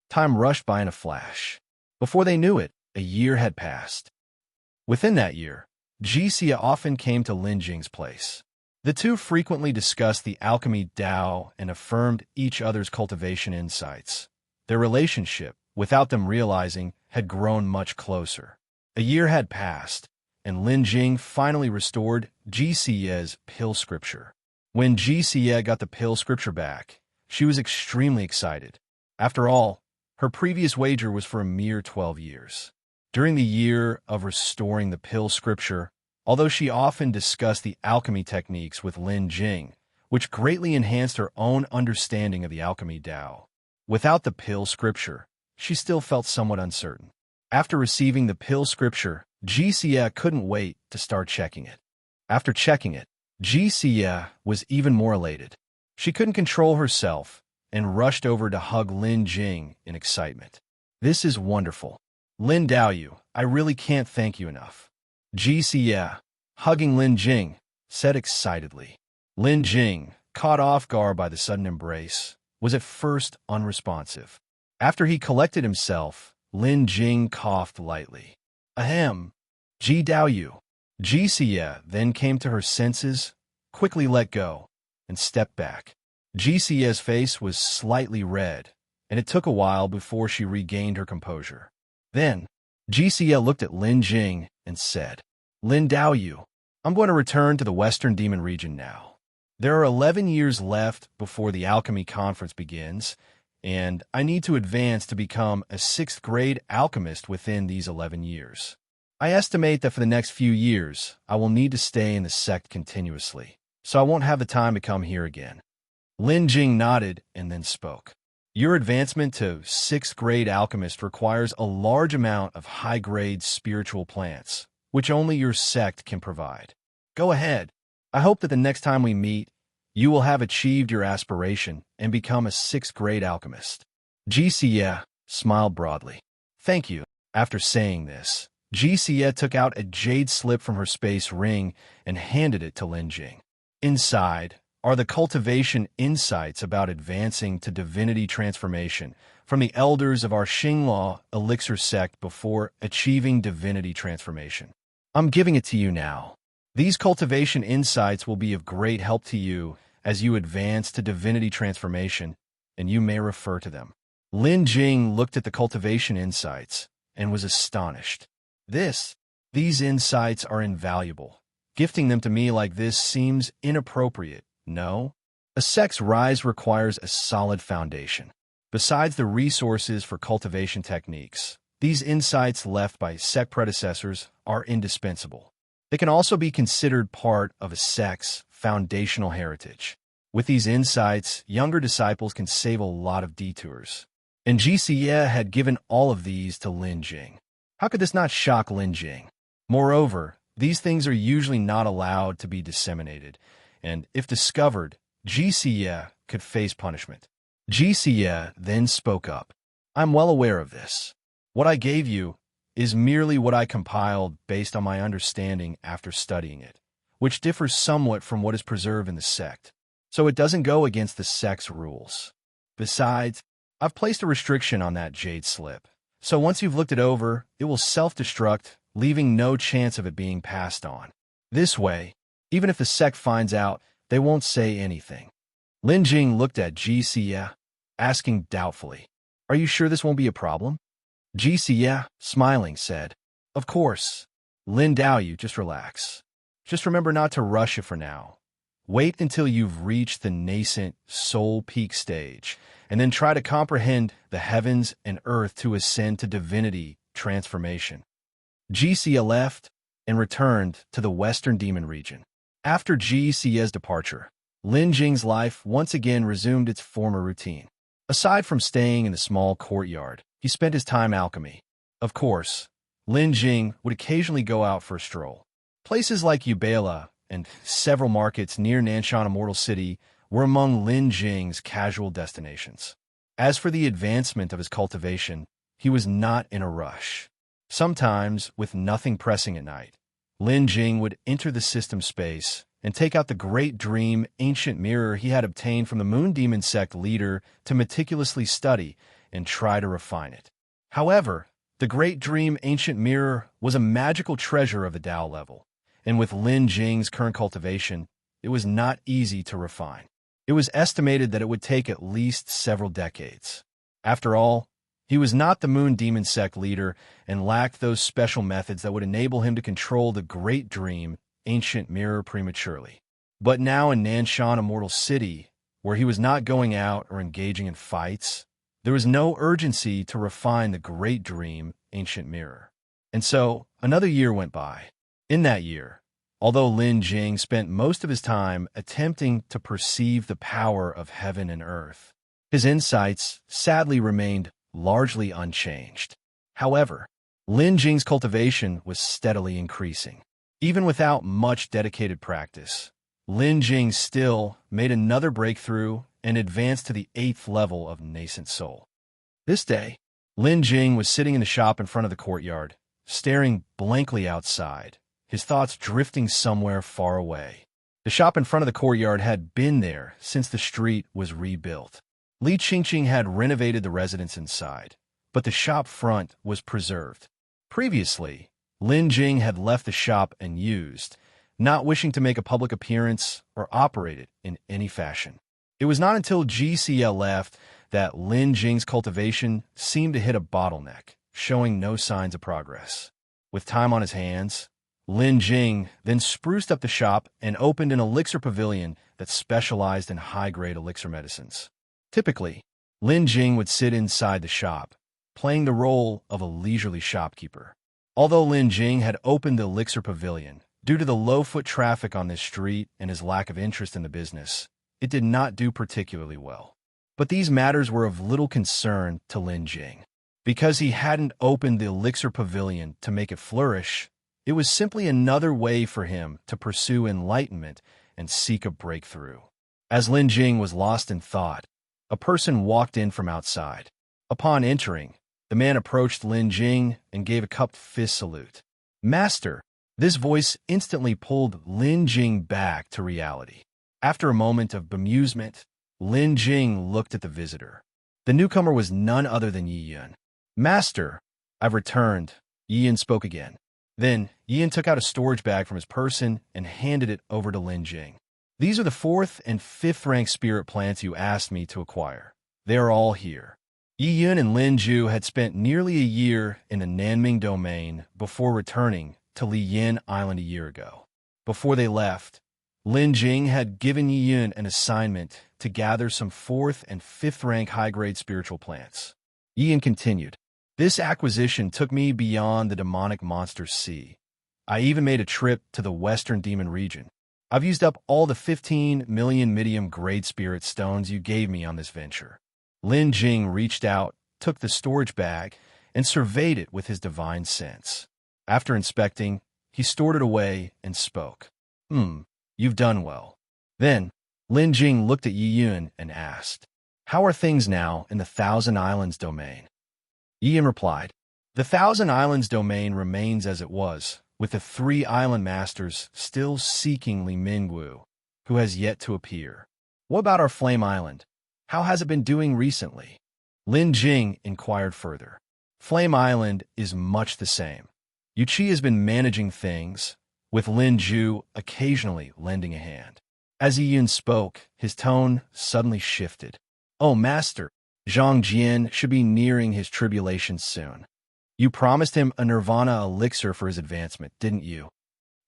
Time rushed by in a flash. Before they knew it, a year had passed. Within that year, Xiyue often came to Lin Jing's place. The two frequently discussed the alchemy Tao and affirmed each other's cultivation insights. Their relationship, without them realizing, had grown much closer. A year had passed, and Lin Jing finally restored Xiyue's pill scripture. When Xiyue got the pill scripture back, she was extremely excited. After all, her previous wager was for a mere 12 years. During the year of restoring the pill scripture, although she often discussed the alchemy techniques with Lin Jing, which greatly enhanced her own understanding of the alchemy Tao, without the pill scripture, she still felt somewhat uncertain. After receiving the pill scripture, Xiyue couldn't wait to start checking it. After checking it, Xiyue was even more elated. She couldn't control herself and rushed over to hug Lin Jing in excitement. "This is wonderful. Lin Daoyu, I really can't thank you enough," Xiyue, hugging Lin Jing, said excitedly. Lin Jing, caught off guard by the sudden embrace, was at first unresponsive. After he collected himself, Lin Jing coughed lightly. "Ahem. Ji Daoyu." Xiyue then came to her senses, quickly let go, and stepped back. Xiyue's face was slightly red, and it took a while before she regained her composure. Then, Xiyue looked at Lin Jing and said, "Lin Daoyu, I'm going to return to the Western Demon region now. There are 11 years left before the alchemy conference begins, and I need to advance to become a 6th grade alchemist within these 11 years. I estimate that for the next few years, I will need to stay in the sect continuously, so I won't have the time to come here again." Lin Jing nodded and then spoke. "Your advancement to 6th grade alchemist requires a large amount of high-grade spiritual plants, which only your sect can provide. Go ahead. I hope that the next time we meet, you will have achieved your aspiration and become a 6th grade alchemist." Xiyue smiled broadly. "Thank you." After saying this, Xiyue took out a jade slip from her space ring and handed it to Lin Jing. Inside are the cultivation insights about advancing to divinity transformation from the elders of our Xinghua Elixir sect before achieving divinity transformation. I'm giving it to you now. These cultivation insights will be of great help to you as you advance to divinity transformation, and you may refer to them." Lin Jing looked at the cultivation insights and was astonished. These insights are invaluable. Gifting them to me like this seems inappropriate, no? A sect's rise requires a solid foundation. Besides the resources for cultivation techniques, these insights left by sect predecessors are indispensable. They can also be considered part of a sect's foundational heritage. With these insights, younger disciples can save a lot of detours. And Xiyue had given all of these to Lin Jing. How could this not shock Lin Jing? Moreover, these things are usually not allowed to be disseminated, and if discovered, Xiyue could face punishment. Xiyue then spoke up. "I'm well aware of this. What I gave you is merely what I compiled based on my understanding after studying it, which differs somewhat from what is preserved in the sect, so it doesn't go against the sect's rules. Besides, I've placed a restriction on that jade slip, so once you've looked it over, it will self-destruct, leaving no chance of it being passed on. This way, even if the sect finds out, they won't say anything." Lin Jing looked at Xiyue, asking doubtfully, "Are you sure this won't be a problem?" Xiyue, smiling, said, "Of course. Lin Daoyu, just relax. Just remember not to rush it for now. Wait until you've reached the nascent soul peak stage, and then try to comprehend the heavens and earth to ascend to divinity transformation." Xiyue left and returned to the Western Demon region. After Xiyue's departure, Lin Jing's life once again resumed its former routine. Aside from staying in the small courtyard, he spent his time alchemy. Of course, Lin Jing would occasionally go out for a stroll. Places like Ubela and several markets near Nanshan Immortal City were among Lin Jing's casual destinations. As for the advancement of his cultivation, he was not in a rush. Sometimes, with nothing pressing at night, Lin Jing would enter the system space and take out the Great Dream ancient mirror he had obtained from the Moon Demon sect leader to meticulously study and try to refine it. However, the Great Dream ancient mirror was a magical treasure of the Tao level, and with Lin Jing's current cultivation, it was not easy to refine. It was estimated that it would take at least several decades. After all, He was not the moon demon sect leader and lacked those special methods that would enable him to control the great dream, ancient mirror, prematurely. But now in Nanshan Immortal City, where he was not going out or engaging in fights, there was no urgency to refine the great dream, ancient mirror. And so, another year went by. In that year, although Lin Jing spent most of his time attempting to perceive the power of heaven and earth, his insights sadly remained largely unchanged. However, Lin Jing's cultivation was steadily increasing. Even without much dedicated practice, Lin Jing still made another breakthrough and advanced to the 8th level of nascent soul. This day, Lin Jing was sitting in the shop in front of the courtyard, staring blankly outside, his thoughts drifting somewhere far away. The shop in front of the courtyard had been there since the street was rebuilt. Li Qingqing had renovated the residence inside, but the shop front was preserved. Previously, Lin Jing had left the shop unused, not wishing to make a public appearance or operate it in any fashion. It was not until GCL left that Lin Jing's cultivation seemed to hit a bottleneck, showing no signs of progress. With time on his hands, Lin Jing then spruced up the shop and opened an elixir pavilion that specialized in high-grade elixir medicines. Typically, Lin Jing would sit inside the shop, playing the role of a leisurely shopkeeper. Although Lin Jing had opened the elixir pavilion, due to the low foot traffic on this street and his lack of interest in the business, it did not do particularly well. But these matters were of little concern to Lin Jing. Because he hadn't opened the elixir pavilion to make it flourish, it was simply another way for him to pursue enlightenment and seek a breakthrough. As Lin Jing was lost in thought, a person walked in from outside. Upon entering, the man approached Lin Jing and gave a cupped fist salute. "Master!" This voice instantly pulled Lin Jing back to reality. After a moment of bemusement, Lin Jing looked at the visitor. The newcomer was none other than Xiyue. "Master, I've returned," Xiyue spoke again. Then, Xiyue took out a storage bag from his person and handed it over to Lin Jing. "These are the 4th and 5th rank spirit plants you asked me to acquire. They are all here." Xiyue and Lin Ju had spent nearly a year in the Nanming domain before returning to Liyan Island a year ago. Before they left, Lin Jing had given Xiyue an assignment to gather some 4th and 5th rank high-grade spiritual plants. Xiyue continued, "This acquisition took me beyond the demonic monsters sea. I even made a trip to the western demon region. I've used up all the 15 million medium-grade spirit stones you gave me on this venture." Lin Jing reached out, took the storage bag, and surveyed it with his divine sense. After inspecting, he stored it away and spoke. You've done well." Then, Lin Jing looked at Xiyue and asked, "How are things now in the Thousand Islands domain?" Xiyue replied, "The Thousand Islands domain remains as it was, with the 3 island masters still seeking Li Mingwu, who has yet to appear. What about our Flame Island? How has it been doing recently?" Lin Jing inquired further. "Flame Island is much the same. Yuqi has been managing things, with Lin Ju occasionally lending a hand." As Xiyue spoke, his tone suddenly shifted. "Oh, Master, Zhang Jian should be nearing his tribulation soon. You promised him a nirvana elixir for his advancement, didn't you?"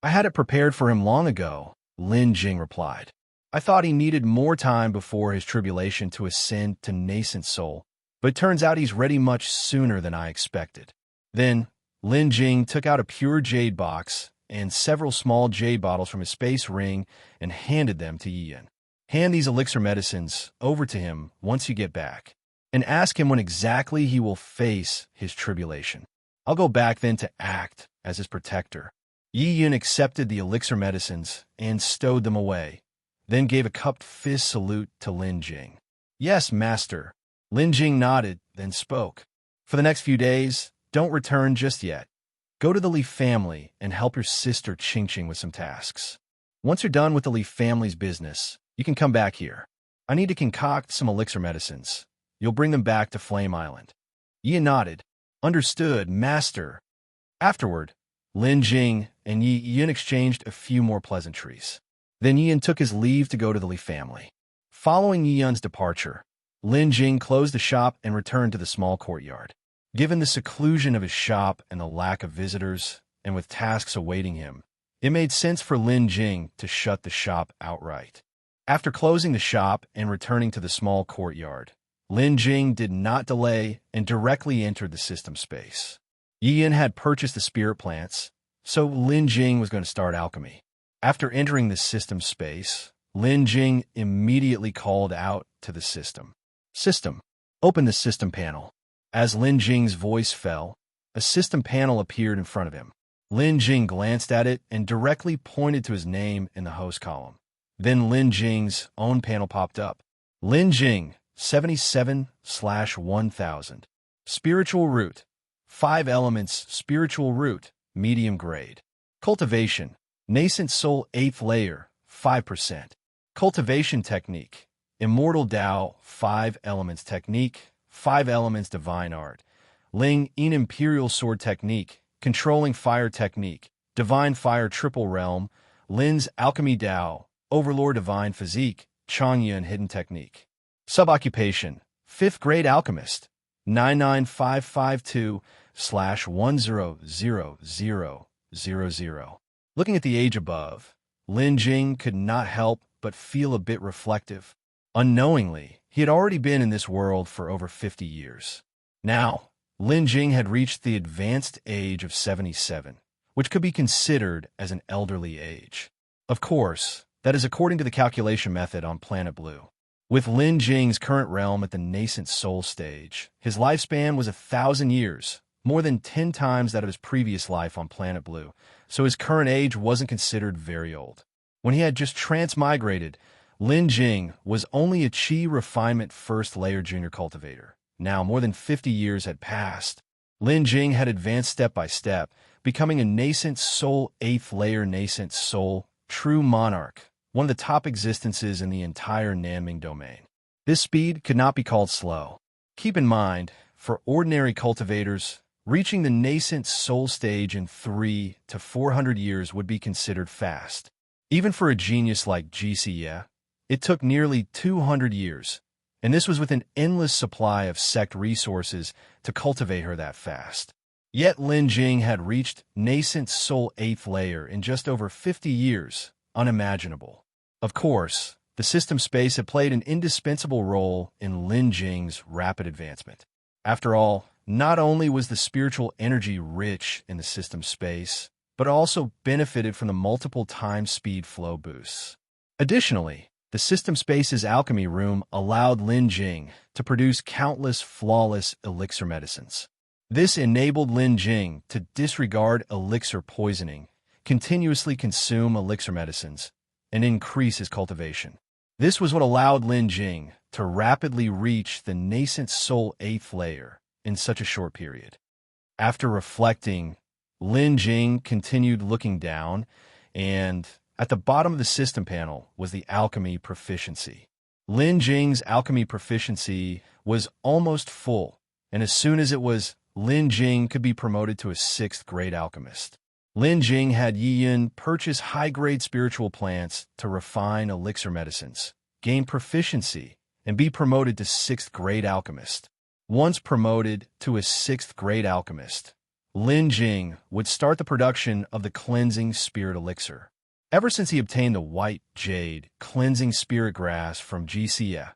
"I had it prepared for him long ago," Lin Jing replied. "I thought he needed more time before his tribulation to ascend to nascent soul, but it turns out he's ready much sooner than I expected." Then, Lin Jing took out a pure jade box and several small jade bottles from his space ring and handed them to Xiyue. "Hand these elixir medicines over to him once you get back, and ask him when exactly he will face his tribulation. I'll go back then to act as his protector." Xiyue accepted the elixir medicines and stowed them away, then gave a cupped fist salute to Lin Jing. "Yes, Master." Lin Jing nodded, then spoke. "For the next few days, don't return just yet. Go to the Li family and help your sister Qingqing with some tasks. Once you're done with the Li family's business, you can come back here. I need to concoct some elixir medicines. You'll bring them back to Flame Island." Xiyue nodded. "Understood, Master." Afterward, Lin Jing and Xiyue exchanged a few more pleasantries. Then Xiyue took his leave to go to the Li family. Following Xiyue's departure, Lin Jing closed the shop and returned to the small courtyard. Given the seclusion of his shop and the lack of visitors, and with tasks awaiting him, it made sense for Lin Jing to shut the shop outright. After closing the shop and returning to the small courtyard, Lin Jing did not delay and directly entered the system space. Xiyue had purchased the spirit plants, so Lin Jing was going to start alchemy. After entering the system space, Lin Jing immediately called out to the system. System, open the system panel. As Lin Jing's voice fell, a system panel appeared in front of him. Lin Jing glanced at it and directly pointed to his name in the host column. Then Lin Jing's own panel popped up. Lin Jing, 77/1000. Spiritual root. 5 elements, spiritual root, medium grade. Cultivation. Nascent soul 8th layer, 5%. Cultivation technique. Immortal Tao, 5 elements technique, 5 elements divine art. Ling Yin imperial sword technique, controlling fire technique, divine fire triple realm. Lin's alchemy Tao, overlord divine physique, Chongyun hidden technique. Suboccupation, 5th grade alchemist, 99552/100000. Looking at the age above, Lin Jing could not help but feel a bit reflective. Unknowingly, he had already been in this world for over 50 years. Now, Lin Jing had reached the advanced age of 77, which could be considered as an elderly age. Of course, that is according to the calculation method on Planet Blue. With Lin Jing's current realm at the nascent soul stage, his lifespan was 1,000 years, more than 10 times that of his previous life on Planet Blue, so his current age wasn't considered very old. When he had just transmigrated, Lin Jing was only a Qi refinement 1st layer junior cultivator. Now, more than 50 years had passed. Lin Jing had advanced step by step, becoming a nascent soul 8th layer nascent soul, true monarch, one of the top existences in the entire Nanming domain. This speed could not be called slow. Keep in mind, for ordinary cultivators, reaching the nascent soul stage in 300 to 400 years would be considered fast. Even for a genius like Xiyue, it took nearly 200 years, and this was with an endless supply of sect resources to cultivate her that fast. Yet Lin Jing had reached nascent soul 8th layer in just over 50 years, unimaginable. Of course, the system space had played an indispensable role in Lin Jing's rapid advancement. After all, not only was the spiritual energy rich in the system space, but also benefited from the multiple time speed flow boosts. Additionally, the system space's alchemy room allowed Lin Jing to produce countless flawless elixir medicines. This enabled Lin Jing to disregard elixir poisoning, continuously consume elixir medicines, and increase his cultivation. This was what allowed Lin Jing to rapidly reach the nascent soul 8th layer in such a short period. After reflecting, Lin Jing continued looking down, and at the bottom of the system panel was the alchemy proficiency. Lin Jing's alchemy proficiency was almost full, and as soon as it was, Lin Jing could be promoted to a 6th grade alchemist. Lin Jing had Xiyue purchase high-grade spiritual plants to refine elixir medicines, gain proficiency, and be promoted to 6th grade alchemist. Once promoted to a 6th grade alchemist, Lin Jing would start the production of the cleansing spirit elixir. Ever since he obtained the white jade cleansing spirit grass from Xiyue,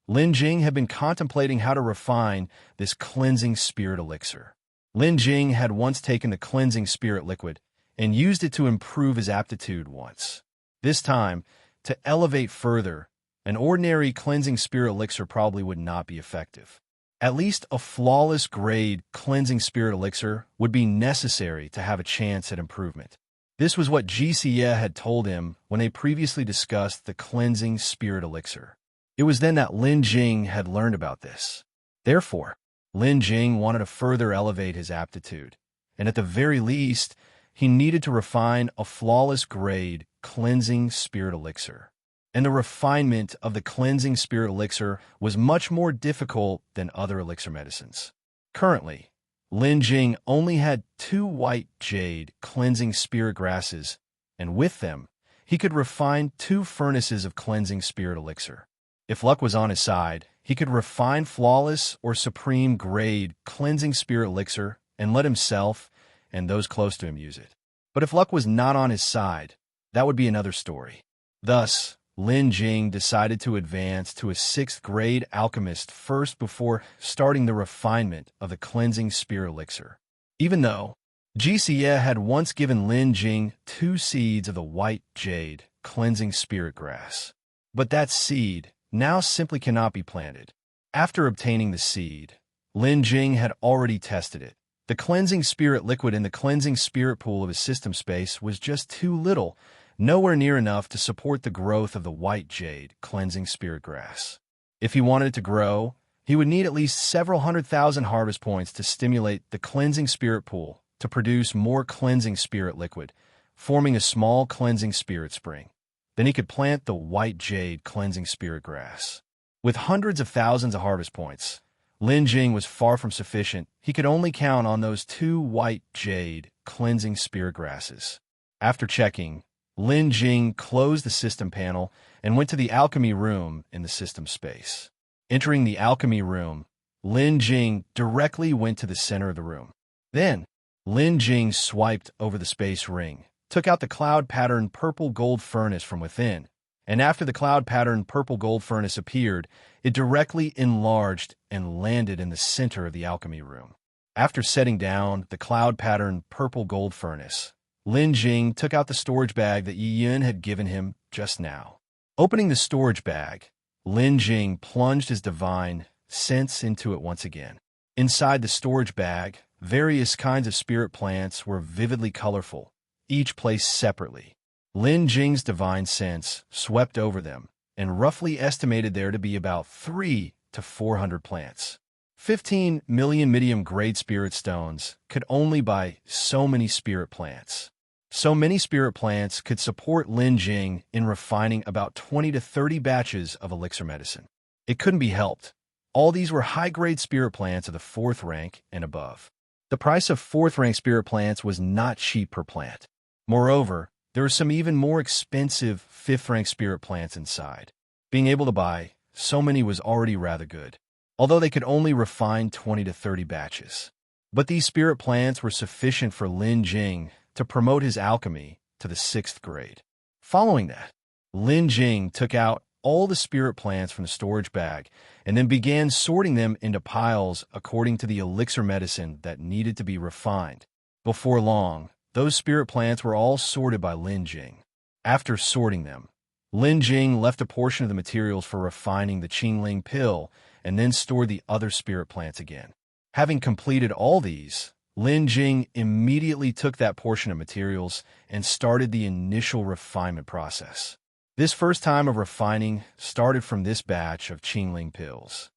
Lin Jing had been contemplating how to refine this cleansing spirit elixir. Lin Jing had once taken the cleansing spirit liquid and used it to improve his aptitude once. This time, to elevate further, an ordinary cleansing spirit elixir probably would not be effective. At least a flawless grade cleansing spirit elixir would be necessary to have a chance at improvement. This was what Xiyue had told him when they previously discussed the cleansing spirit elixir. It was then that Lin Jing had learned about this. Therefore, Lin Jing wanted to further elevate his aptitude, and at the very least, he needed to refine a flawless grade cleansing spirit elixir. And the refinement of the cleansing spirit elixir was much more difficult than other elixir medicines. Currently, Lin Jing only had 2 white jade cleansing spirit grasses, and with them, he could refine 2 furnaces of cleansing spirit elixir. If luck was on his side, he could refine flawless or supreme grade cleansing spirit elixir and let himself and those close to him use it. But if luck was not on his side, that would be another story. Thus, Lin Jing decided to advance to a 6th grade alchemist first before starting the refinement of the cleansing spirit elixir. Even though Xiyue had once given Lin Jing 2 seeds of the white jade cleansing spirit grass. But that seed now simply cannot be planted. After obtaining the seed, Lin Jing had already tested it. The cleansing spirit liquid in the cleansing spirit pool of his system space was just too little, nowhere near enough to support the growth of the white jade cleansing spirit grass. If he wanted it to grow, he would need at least several 100,000 harvest points to stimulate the cleansing spirit pool to produce more cleansing spirit liquid, forming a small cleansing spirit spring. Then he could plant the white jade cleansing spirit grass. With hundreds of thousands of harvest points, Lin Jing was far from sufficient. He could only count on those 2 white jade cleansing spirit grasses. After checking, Lin Jing closed the system panel and went to the alchemy room in the system space. Entering the alchemy room, Lin Jing directly went to the center of the room. Then, Lin Jing swiped over the space ring, took out the cloud pattern purple gold furnace from within, and after the cloud pattern purple gold furnace appeared, it directly enlarged and landed in the center of the alchemy room. After setting down the cloud pattern purple gold furnace, Lin Jing took out the storage bag that Xiyue had given him just now. Opening the storage bag, Lin Jing plunged his divine sense into it once again. Inside the storage bag, various kinds of spirit plants were vividly colorful, each placed separately. Lin Jing's divine sense swept over them and roughly estimated there to be about 300 to 400 plants. 15 million medium-grade spirit stones could only buy so many spirit plants. So many spirit plants could support Lin Jing in refining about 20 to 30 batches of elixir medicine. It couldn't be helped. All these were high-grade spirit plants of the 4th rank and above. The price of 4th rank spirit plants was not cheap per plant. Moreover, there were some even more expensive 5th rank spirit plants inside. Being able to buy so many was already rather good, although they could only refine 20 to 30 batches. But these spirit plants were sufficient for Lin Jing to promote his alchemy to the 6th grade. Following that, Lin Jing took out all the spirit plants from the storage bag and then began sorting them into piles according to the elixir medicine that needed to be refined. Before long, those spirit plants were all sorted by Lin Jing. After sorting them, Lin Jing left a portion of the materials for refining the Qingling pill and then stored the other spirit plants again. Having completed all these, Lin Jing immediately took that portion of materials and started the initial refinement process. This first time of refining started from this batch of Qingling pills.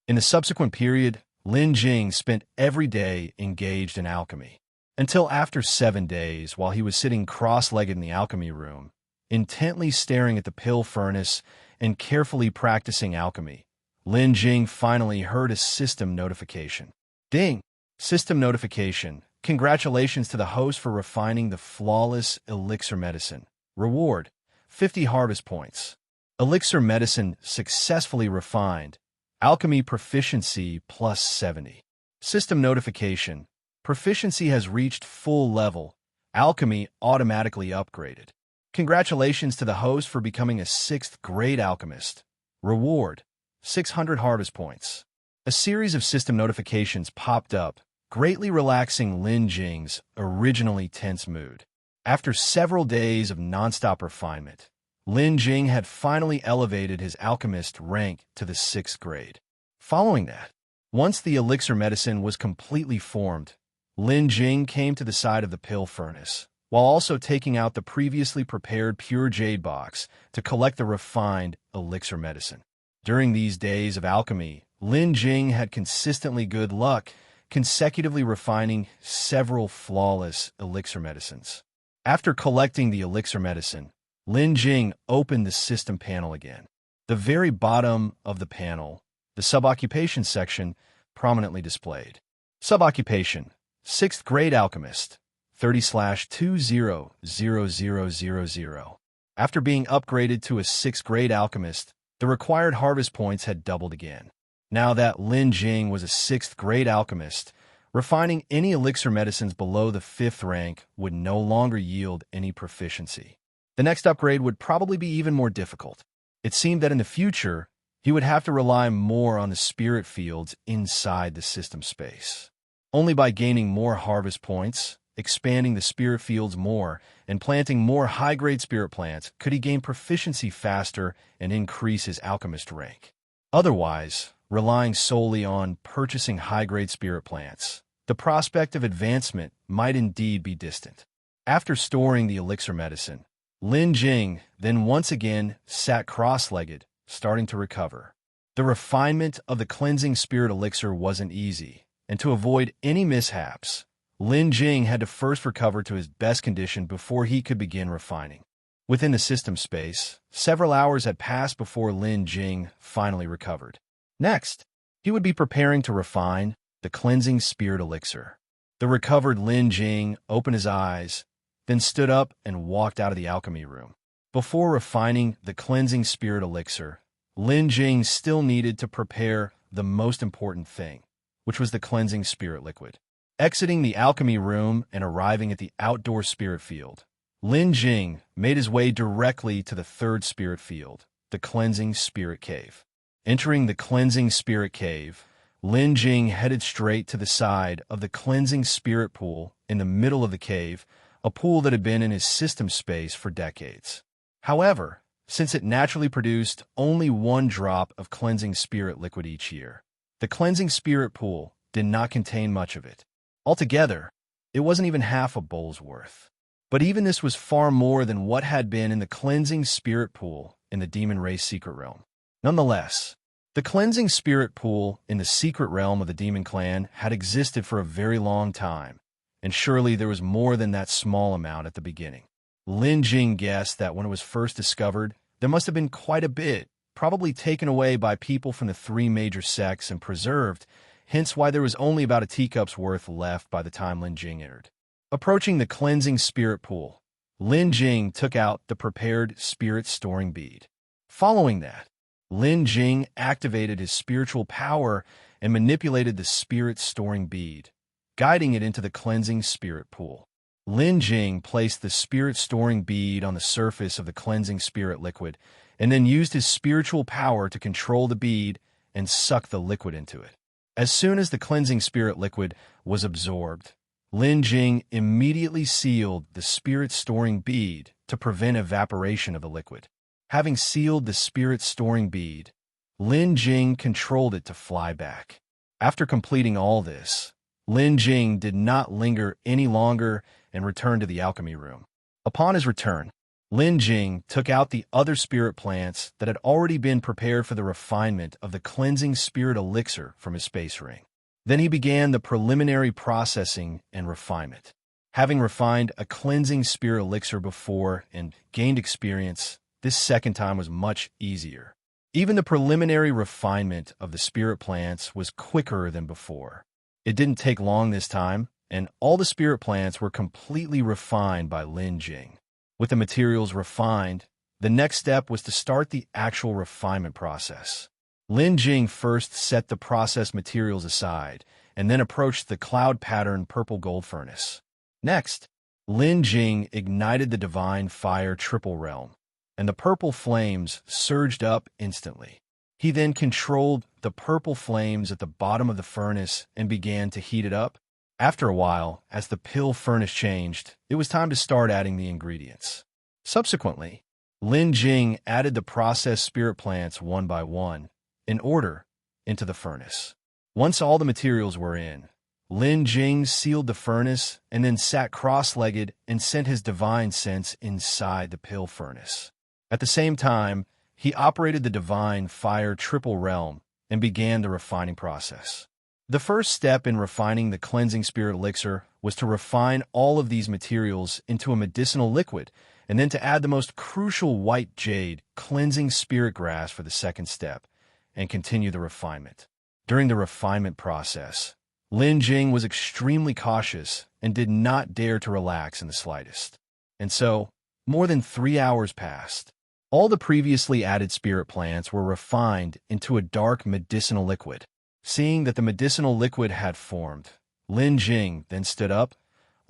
In the subsequent period, Lin Jing spent every day engaged in alchemy, until after 7 days while he was sitting cross-legged in the alchemy room, intently staring at the pill furnace and carefully practicing alchemy, Lin Jing finally heard a system notification. Ding! System notification. Congratulations to the host for refining the flawless elixir medicine. Reward: 50 harvest points. Elixir medicine successfully refined. Alchemy proficiency plus 70. System notification. Proficiency has reached full level. Alchemy automatically upgraded. Congratulations to the host for becoming a 6th grade alchemist. Reward: 600 harvest points. A series of system notifications popped up, greatly relaxing Lin Jing's originally tense mood. After several days of nonstop refinement, Lin Jing had finally elevated his alchemist rank to the 6th grade. Following that, once the elixir medicine was completely formed, Lin Jing came to the side of the pill furnace, while also taking out the previously prepared pure jade box to collect the refined elixir medicine. During these days of alchemy, Lin Jing had consistently good luck, consecutively refining several flawless elixir medicines. After collecting the elixir medicine, Lin Jing opened the system panel again. The very bottom of the panel, the sub-occupation section, prominently displayed. Sub-occupation: 6th grade alchemist, 30/200000. After being upgraded to a 6th grade alchemist, The required harvest points had doubled again. Now that Lin Jing was a 6th-grade alchemist, refining any elixir medicines below the 5th rank would no longer yield any proficiency. The next upgrade would probably be even more difficult. It seemed that in the future, he would have to rely more on the spirit fields inside the system space. Only by gaining more harvest points, expanding the spirit fields more, and planting more high-grade spirit plants could he gain proficiency faster and increase his alchemist rank. Otherwise, relying solely on purchasing high-grade spirit plants, the prospect of advancement might indeed be distant. After storing the elixir medicine, Lin Jing then once again sat cross-legged, starting to recover. The refinement of the cleansing spirit elixir wasn't easy, and to avoid any mishaps, Lin Jing had to first recover to his best condition before he could begin refining. Within the system space, several hours had passed before Lin Jing finally recovered. Next, he would be preparing to refine the cleansing spirit elixir. The recovered Lin Jing opened his eyes, then stood up and walked out of the alchemy room. Before refining the cleansing spirit elixir, Lin Jing still needed to prepare the most important thing, which was the cleansing spirit liquid. Exiting the alchemy room and arriving at the outdoor spirit field, Lin Jing made his way directly to the 3rd spirit field, the cleansing spirit cave. Entering the cleansing spirit cave, Lin Jing headed straight to the side of the cleansing spirit pool in the middle of the cave, a pool that had been in his system space for decades. However, since it naturally produced only 1 drop of cleansing spirit liquid each year, the cleansing spirit pool did not contain much of it. Altogether, it wasn't even half a bowl's worth. But even this was far more than what had been in the cleansing spirit pool in the demon race secret realm. Nonetheless, the cleansing spirit pool in the secret realm of the demon clan had existed for a very long time, and surely there was more than that small amount at the beginning. Lin Jing guessed that when it was first discovered, there must have been quite a bit, probably taken away by people from the 3 major sects and preserved, hence why there was only about a teacup's worth left by the time Lin Jing entered. Approaching the cleansing spirit pool, Lin Jing took out the prepared spirit storing bead. Following that, Lin Jing activated his spiritual power and manipulated the spirit storing bead, guiding it into the cleansing spirit pool. Lin Jing placed the spirit storing bead on the surface of the cleansing spirit liquid and then used his spiritual power to control the bead and suck the liquid into it. As soon as the cleansing spirit liquid was absorbed, Lin Jing immediately sealed the spirit storing bead to prevent evaporation of the liquid. Having sealed the spirit storing bead, Lin Jing controlled it to fly back. After completing all this, Lin Jing did not linger any longer and returned to the alchemy room. Upon his return, Lin Jing took out the other spirit plants that had already been prepared for the refinement of the cleansing spirit elixir from his space ring. Then he began the preliminary processing and refinement. Having refined a cleansing spirit elixir before and gained experience, this second time was much easier. Even the preliminary refinement of the spirit plants was quicker than before. It didn't take long this time, and all the spirit plants were completely refined by Lin Jing. With the materials refined, the next step was to start the actual refinement process. Lin Jing first set the processed materials aside and then approached the cloud pattern purple gold furnace. Next, Lin Jing ignited the divine fire triple realm, and the purple flames surged up instantly. He then controlled the purple flames at the bottom of the furnace and began to heat it up. After a while, as the pill furnace changed, it was time to start adding the ingredients. Subsequently, Lin Jing added the processed spirit plants one by one, in order, into the furnace. Once all the materials were in, Lin Jing sealed the furnace and then sat cross-legged and sent his divine sense inside the pill furnace. At the same time, he operated the divine fire triple realm and began the refining process. The first step in refining the cleansing spirit elixir was to refine all of these materials into a medicinal liquid, and then to add the most crucial white jade cleansing spirit grass for the second step, and continue the refinement. During the refinement process, Lin Jing was extremely cautious and did not dare to relax in the slightest. And so, more than 3 hours passed. All the previously added spirit plants were refined into a dark medicinal liquid. Seeing that the medicinal liquid had formed, Lin Jing then stood up,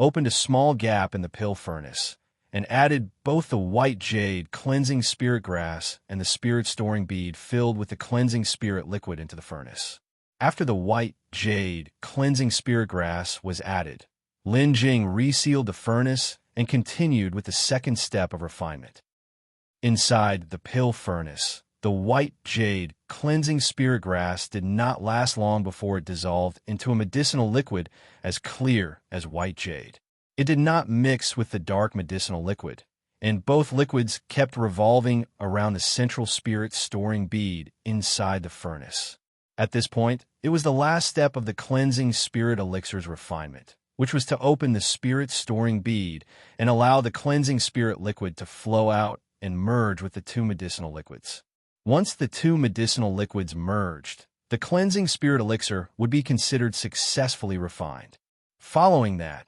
opened a small gap in the pill furnace, and added both the white jade cleansing spirit grass and the spirit storing bead filled with the cleansing spirit liquid into the furnace. After the white jade cleansing spirit grass was added, Lin Jing resealed the furnace and continued with the second step of refinement. Inside the pill furnace, the white jade cleansing spirit grass did not last long before it dissolved into a medicinal liquid as clear as white jade. It did not mix with the dark medicinal liquid, and both liquids kept revolving around the central spirit storing bead inside the furnace. At this point, it was the last step of the cleansing spirit elixir's refinement, which was to open the spirit storing bead and allow the cleansing spirit liquid to flow out and merge with the two medicinal liquids. Once the two medicinal liquids merged, the cleansing spirit elixir would be considered successfully refined. Following that,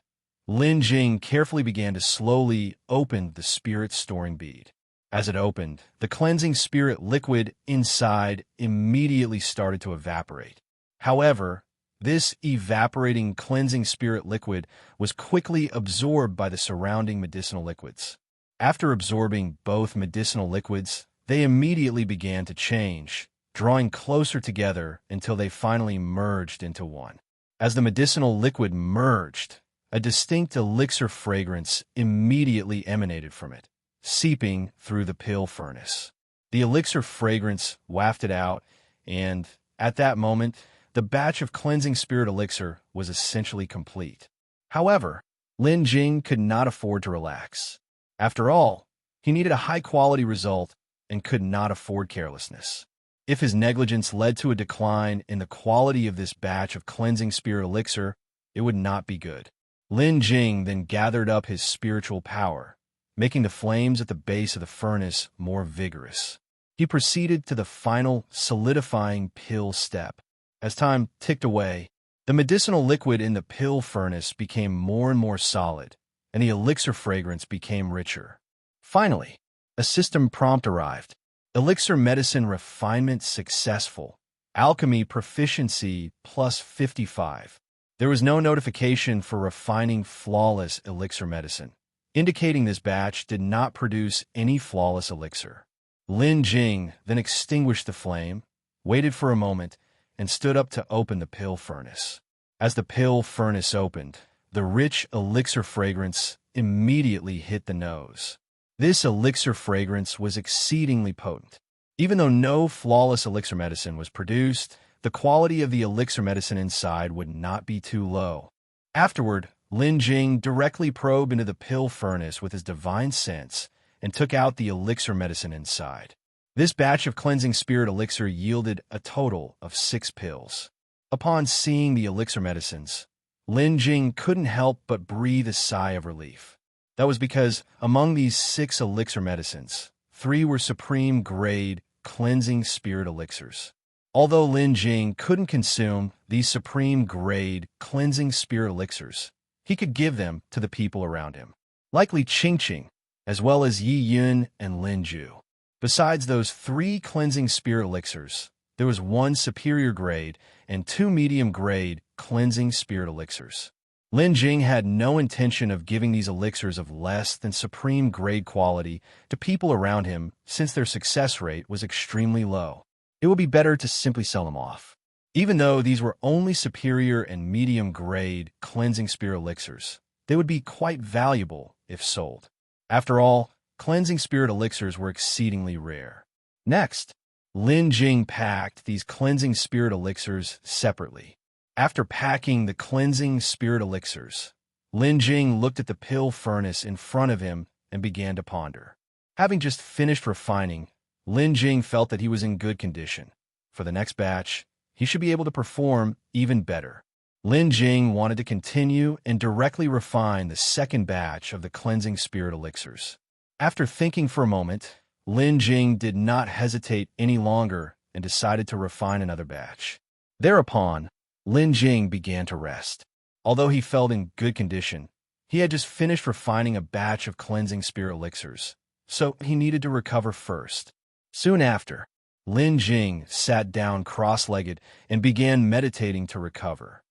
Lin Jing carefully began to slowly open the spirit storing bead. As it opened, the cleansing spirit liquid inside immediately started to evaporate. However, this evaporating cleansing spirit liquid was quickly absorbed by the surrounding medicinal liquids. After absorbing both medicinal liquids, they immediately began to change, drawing closer together until they finally merged into one. As the medicinal liquid merged, a distinct elixir fragrance immediately emanated from it, seeping through the pill furnace. The elixir fragrance wafted out, and at that moment, the batch of cleansing spirit elixir was essentially complete. However, Lin Jing could not afford to relax. After all, he needed a high-quality result and could not afford carelessness. If his negligence led to a decline in the quality of this batch of cleansing spirit elixir, it would not be good. Lin Jing then gathered up his spiritual power, making the flames at the base of the furnace more vigorous. He proceeded to the final solidifying pill step. As time ticked away, the medicinal liquid in the pill furnace became more and more solid, and the elixir fragrance became richer. Finally, a system prompt arrived. Elixir medicine refinement successful. Alchemy proficiency plus 55. There was no notification for refining flawless elixir medicine, indicating this batch did not produce any flawless elixir. Lin Jing then extinguished the flame, waited for a moment, and stood up to open the pill furnace. As the pill furnace opened, the rich elixir fragrance immediately hit the nose. This elixir fragrance was exceedingly potent. Even though no flawless elixir medicine was produced, the quality of the elixir medicine inside would not be too low. Afterward, Lin Jing directly probed into the pill furnace with his divine sense and took out the elixir medicine inside. This batch of cleansing spirit elixir yielded a total of 6 pills. Upon seeing the elixir medicines, Lin Jing couldn't help but breathe a sigh of relief. That was because among these 6 elixir medicines, 3 were supreme grade cleansing spirit elixirs. Although Lin Jing couldn't consume these supreme grade cleansing spirit elixirs, he could give them to the people around him, likely Qing, as well as Xiyue and Lin Jue. Besides those 3 cleansing spirit elixirs, there was 1 superior grade and 2 medium grade cleansing spirit elixirs. Lin Jing had no intention of giving these elixirs of less than supreme grade quality to people around him since their success rate was extremely low. It would be better to simply sell them off. Even though these were only superior and medium grade cleansing spirit elixirs, they would be quite valuable if sold. After all, cleansing spirit elixirs were exceedingly rare. Next, Lin Jing packed these cleansing spirit elixirs separately. After packing the cleansing spirit elixirs, Lin Jing looked at the pill furnace in front of him and began to ponder. Having just finished refining, Lin Jing felt that he was in good condition. For the next batch, he should be able to perform even better. Lin Jing wanted to continue and directly refine the second batch of the cleansing spirit elixirs. After thinking for a moment, Lin Jing did not hesitate any longer and decided to refine another batch. Thereupon, Lin Jing began to rest. Although he felt in good condition, he had just finished refining a batch of cleansing spirit elixirs, so he needed to recover first. Soon after, Lin Jing sat down cross-legged and began meditating to recover.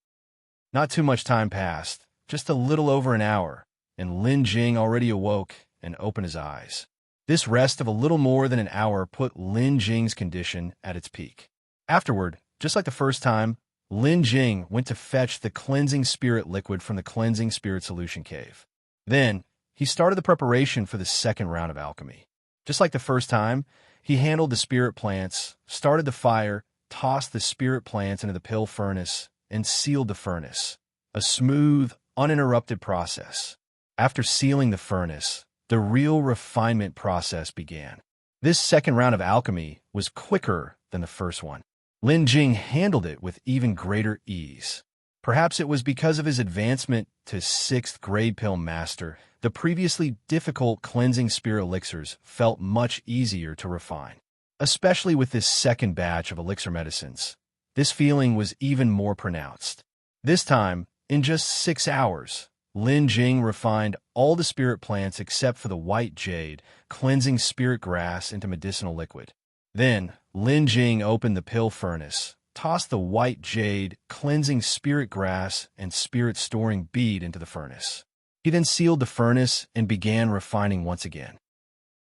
Not too much time passed, just a little over an hour, and Lin Jing already awoke and opened his eyes. This rest of a little more than an hour put Lin Jing's condition at its peak. Afterward, just like the first time, Lin Jing went to fetch the cleansing spirit liquid from the cleansing spirit solution cave. Then, he started the preparation for the second round of alchemy. Just like the first time, he handled the spirit plants, started the fire, tossed the spirit plants into the pill furnace, and sealed the furnace. A smooth, uninterrupted process. After sealing the furnace, the real refinement process began. This second round of alchemy was quicker than the first one. Lin Jing handled it with even greater ease. Perhaps it was because of his advancement to 6th grade pill master, the previously difficult cleansing spirit elixirs felt much easier to refine. Especially with this second batch of elixir medicines, this feeling was even more pronounced. This time, in just 6 hours, Lin Jing refined all the spirit plants except for the white jade, cleansing spirit grass into medicinal liquid. Then, Lin Jing opened the pill furnace, tossed the white jade, cleansing spirit grass, and spirit storing bead into the furnace. He then sealed the furnace and began refining once again.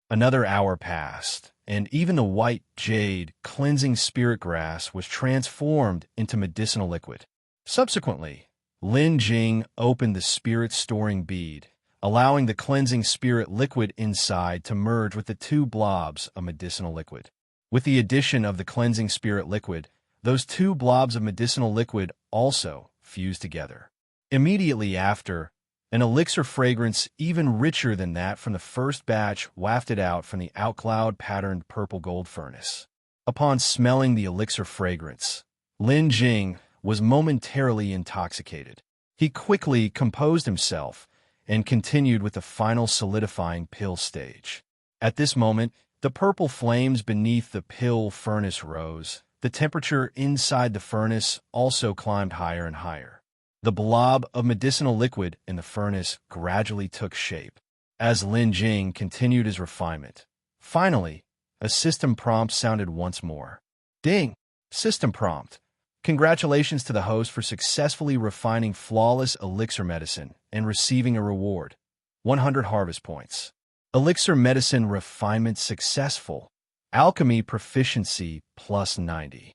Another hour passed, and even the white jade, cleansing spirit grass, was transformed into medicinal liquid. Subsequently, Lin Jing opened the spirit-storing bead, allowing the cleansing spirit liquid inside to merge with the 2 blobs of medicinal liquid. With the addition of the cleansing spirit liquid, those 2 blobs of medicinal liquid also fused together. Immediately after, an elixir fragrance even richer than that from the first batch wafted out from the outcloud-patterned purple-gold furnace. Upon smelling the elixir fragrance, Lin Jing was momentarily intoxicated. He quickly composed himself and continued with the final solidifying pill stage. At this moment, the purple flames beneath the pill furnace rose. The temperature inside the furnace also climbed higher and higher. The blob of medicinal liquid in the furnace gradually took shape as Lin Jing continued his refinement. Finally, a system prompt sounded once more. Ding! System prompt. Congratulations to the host for successfully refining flawless elixir medicine and receiving a reward. 100 harvest points. Elixir medicine refinement successful. Alchemy proficiency plus 90.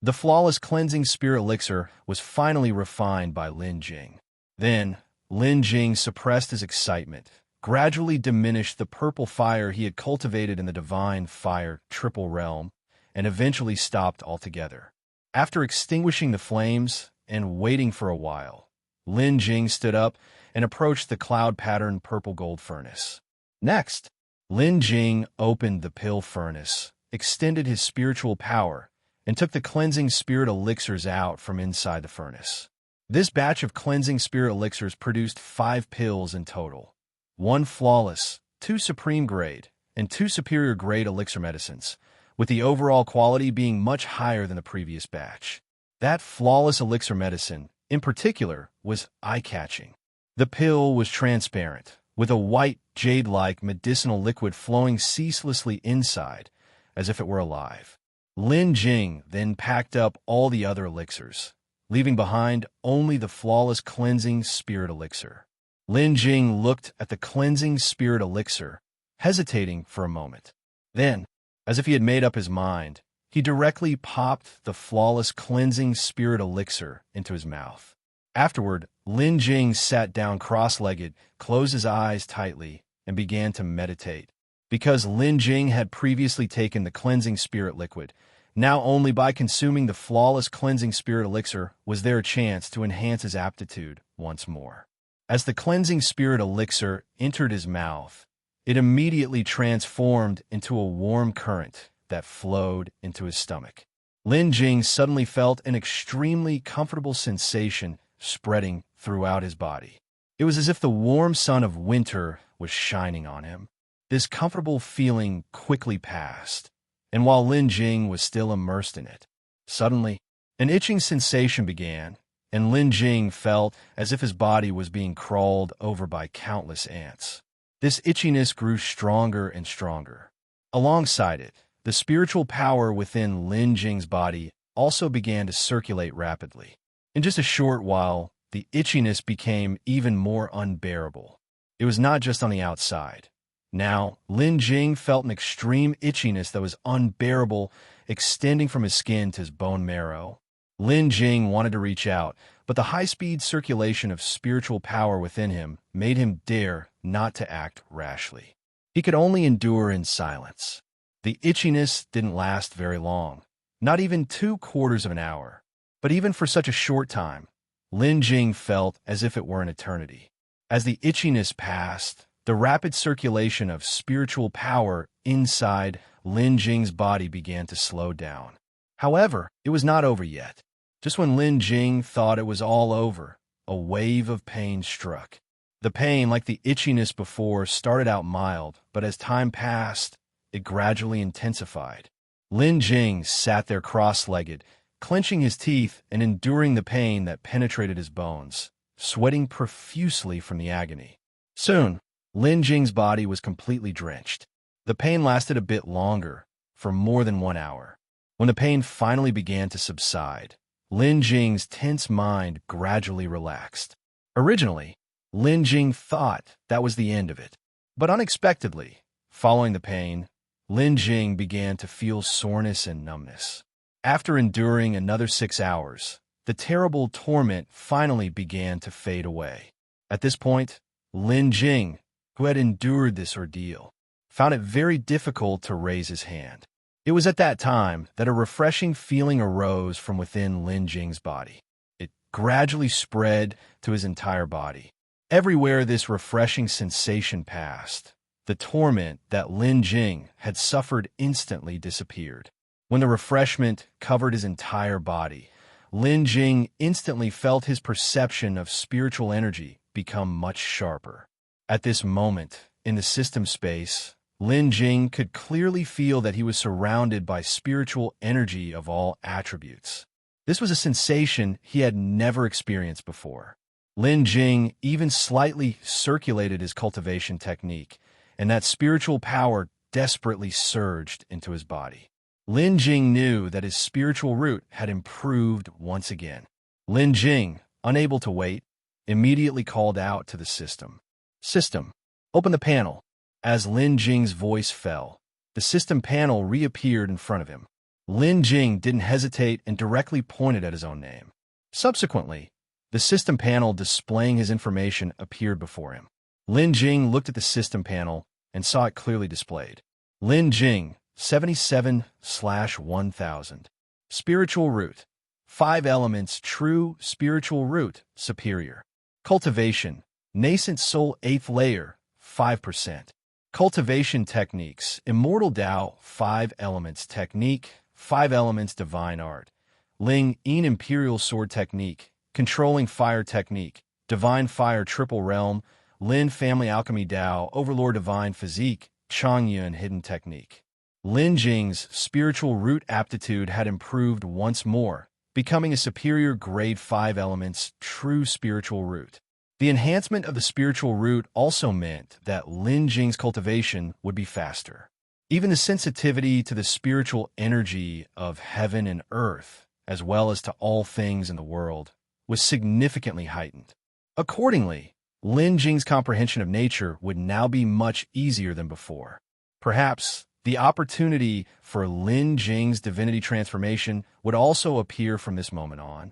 The flawless cleansing spirit elixir was finally refined by Lin Jing. Then, Lin Jing suppressed his excitement, gradually diminished the purple fire he had cultivated in the divine fire triple realm, and eventually stopped altogether. After extinguishing the flames and waiting for a while, Lin Jing stood up and approached the cloud-patterned purple-gold furnace. Next, Lin Jing opened the pill furnace, extended his spiritual power, and took the cleansing spirit elixirs out from inside the furnace. This batch of cleansing spirit elixirs produced 5 pills in total. 1 flawless, 2 supreme grade, and 2 superior grade elixir medicines, with the overall quality being much higher than the previous batch. That flawless elixir medicine, in particular, was eye-catching. The pill was transparent, with a white, jade-like medicinal liquid flowing ceaselessly inside, as if it were alive. Lin Jing then packed up all the other elixirs, leaving behind only the flawless cleansing spirit elixir. Lin Jing looked at the cleansing spirit elixir, hesitating for a moment. Then, as if he had made up his mind, he directly popped the flawless cleansing spirit elixir into his mouth. Afterward, Lin Jing sat down cross-legged, closed his eyes tightly, and began to meditate. Because Lin Jing had previously taken the cleansing spirit liquid, now only by consuming the flawless cleansing spirit elixir was there a chance to enhance his aptitude once more. As the cleansing spirit elixir entered his mouth, it immediately transformed into a warm current that flowed into his stomach. Lin Jing suddenly felt an extremely comfortable sensation spreading throughout his body. It was as if the warm sun of winter was shining on him. This comfortable feeling quickly passed, and while Lin Jing was still immersed in it, suddenly, an itching sensation began, and Lin Jing felt as if his body was being crawled over by countless ants. This itchiness grew stronger and stronger. Alongside it, the spiritual power within Lin Jing's body also began to circulate rapidly. In just a short while, the itchiness became even more unbearable. It was not just on the outside. Now, Lin Jing felt an extreme itchiness that was unbearable, extending from his skin to his bone marrow. Lin Jing wanted to reach out, but the high-speed circulation of spiritual power within him made him dare not to act rashly. He could only endure in silence. The itchiness didn't last very long, not even 2/4 of an hour. But even for such a short time, Lin Jing felt as if it were an eternity. As the itchiness passed, the rapid circulation of spiritual power inside Lin Jing's body began to slow down. However, it was not over yet. Just when Lin Jing thought it was all over, a wave of pain struck. The pain, like the itchiness before, started out mild, but as time passed, it gradually intensified. Lin Jing sat there cross-legged, clenching his teeth and enduring the pain that penetrated his bones, sweating profusely from the agony. Soon, Lin Jing's body was completely drenched. The pain lasted a bit longer, for more than 1 hour. When the pain finally began to subside, Lin Jing's tense mind gradually relaxed. Originally, Lin Jing thought that was the end of it. But unexpectedly, following the pain, Lin Jing began to feel soreness and numbness. After enduring another 6 hours, the terrible torment finally began to fade away. At this point, Lin Jing, who had endured this ordeal, found it very difficult to raise his hand. It was at that time that a refreshing feeling arose from within Lin Jing's body. It gradually spread to his entire body. Everywhere this refreshing sensation passed, the torment that Lin Jing had suffered instantly disappeared. When the refreshment covered his entire body, Lin Jing instantly felt his perception of spiritual energy become much sharper. At this moment, in the system space, Lin Jing could clearly feel that he was surrounded by spiritual energy of all attributes. This was a sensation he had never experienced before. Lin Jing even slightly circulated his cultivation technique, and that spiritual power desperately surged into his body. Lin Jing knew that his spiritual root had improved once again. Lin Jing, unable to wait, immediately called out to the system. "System, open the panel." As Lin Jing's voice fell, the system panel reappeared in front of him. Lin Jing didn't hesitate and directly pointed at his own name. Subsequently, the system panel displaying his information appeared before him. Lin Jing looked at the system panel and saw it clearly displayed. Lin Jing, 77/1000. Spiritual root. 5 elements, true spiritual root, superior. Cultivation. Nascent soul 8th layer, 5%. Cultivation techniques. Immortal Tao, 5 elements technique, 5 elements divine art. Ling Yin imperial sword technique. Controlling fire technique. Divine fire triple realm. Lin family alchemy Tao, overlord divine physique. Chongyun hidden technique. Lin Jing's spiritual root aptitude had improved once more, becoming a superior grade 5 elements true spiritual root. The enhancement of the spiritual root also meant that Lin Jing's cultivation would be faster. Even the sensitivity to the spiritual energy of heaven and earth, as well as to all things in the world, was significantly heightened. Accordingly, Lin Jing's comprehension of nature would now be much easier than before. Perhaps the opportunity for Lin Jing's divinity transformation would also appear from this moment on.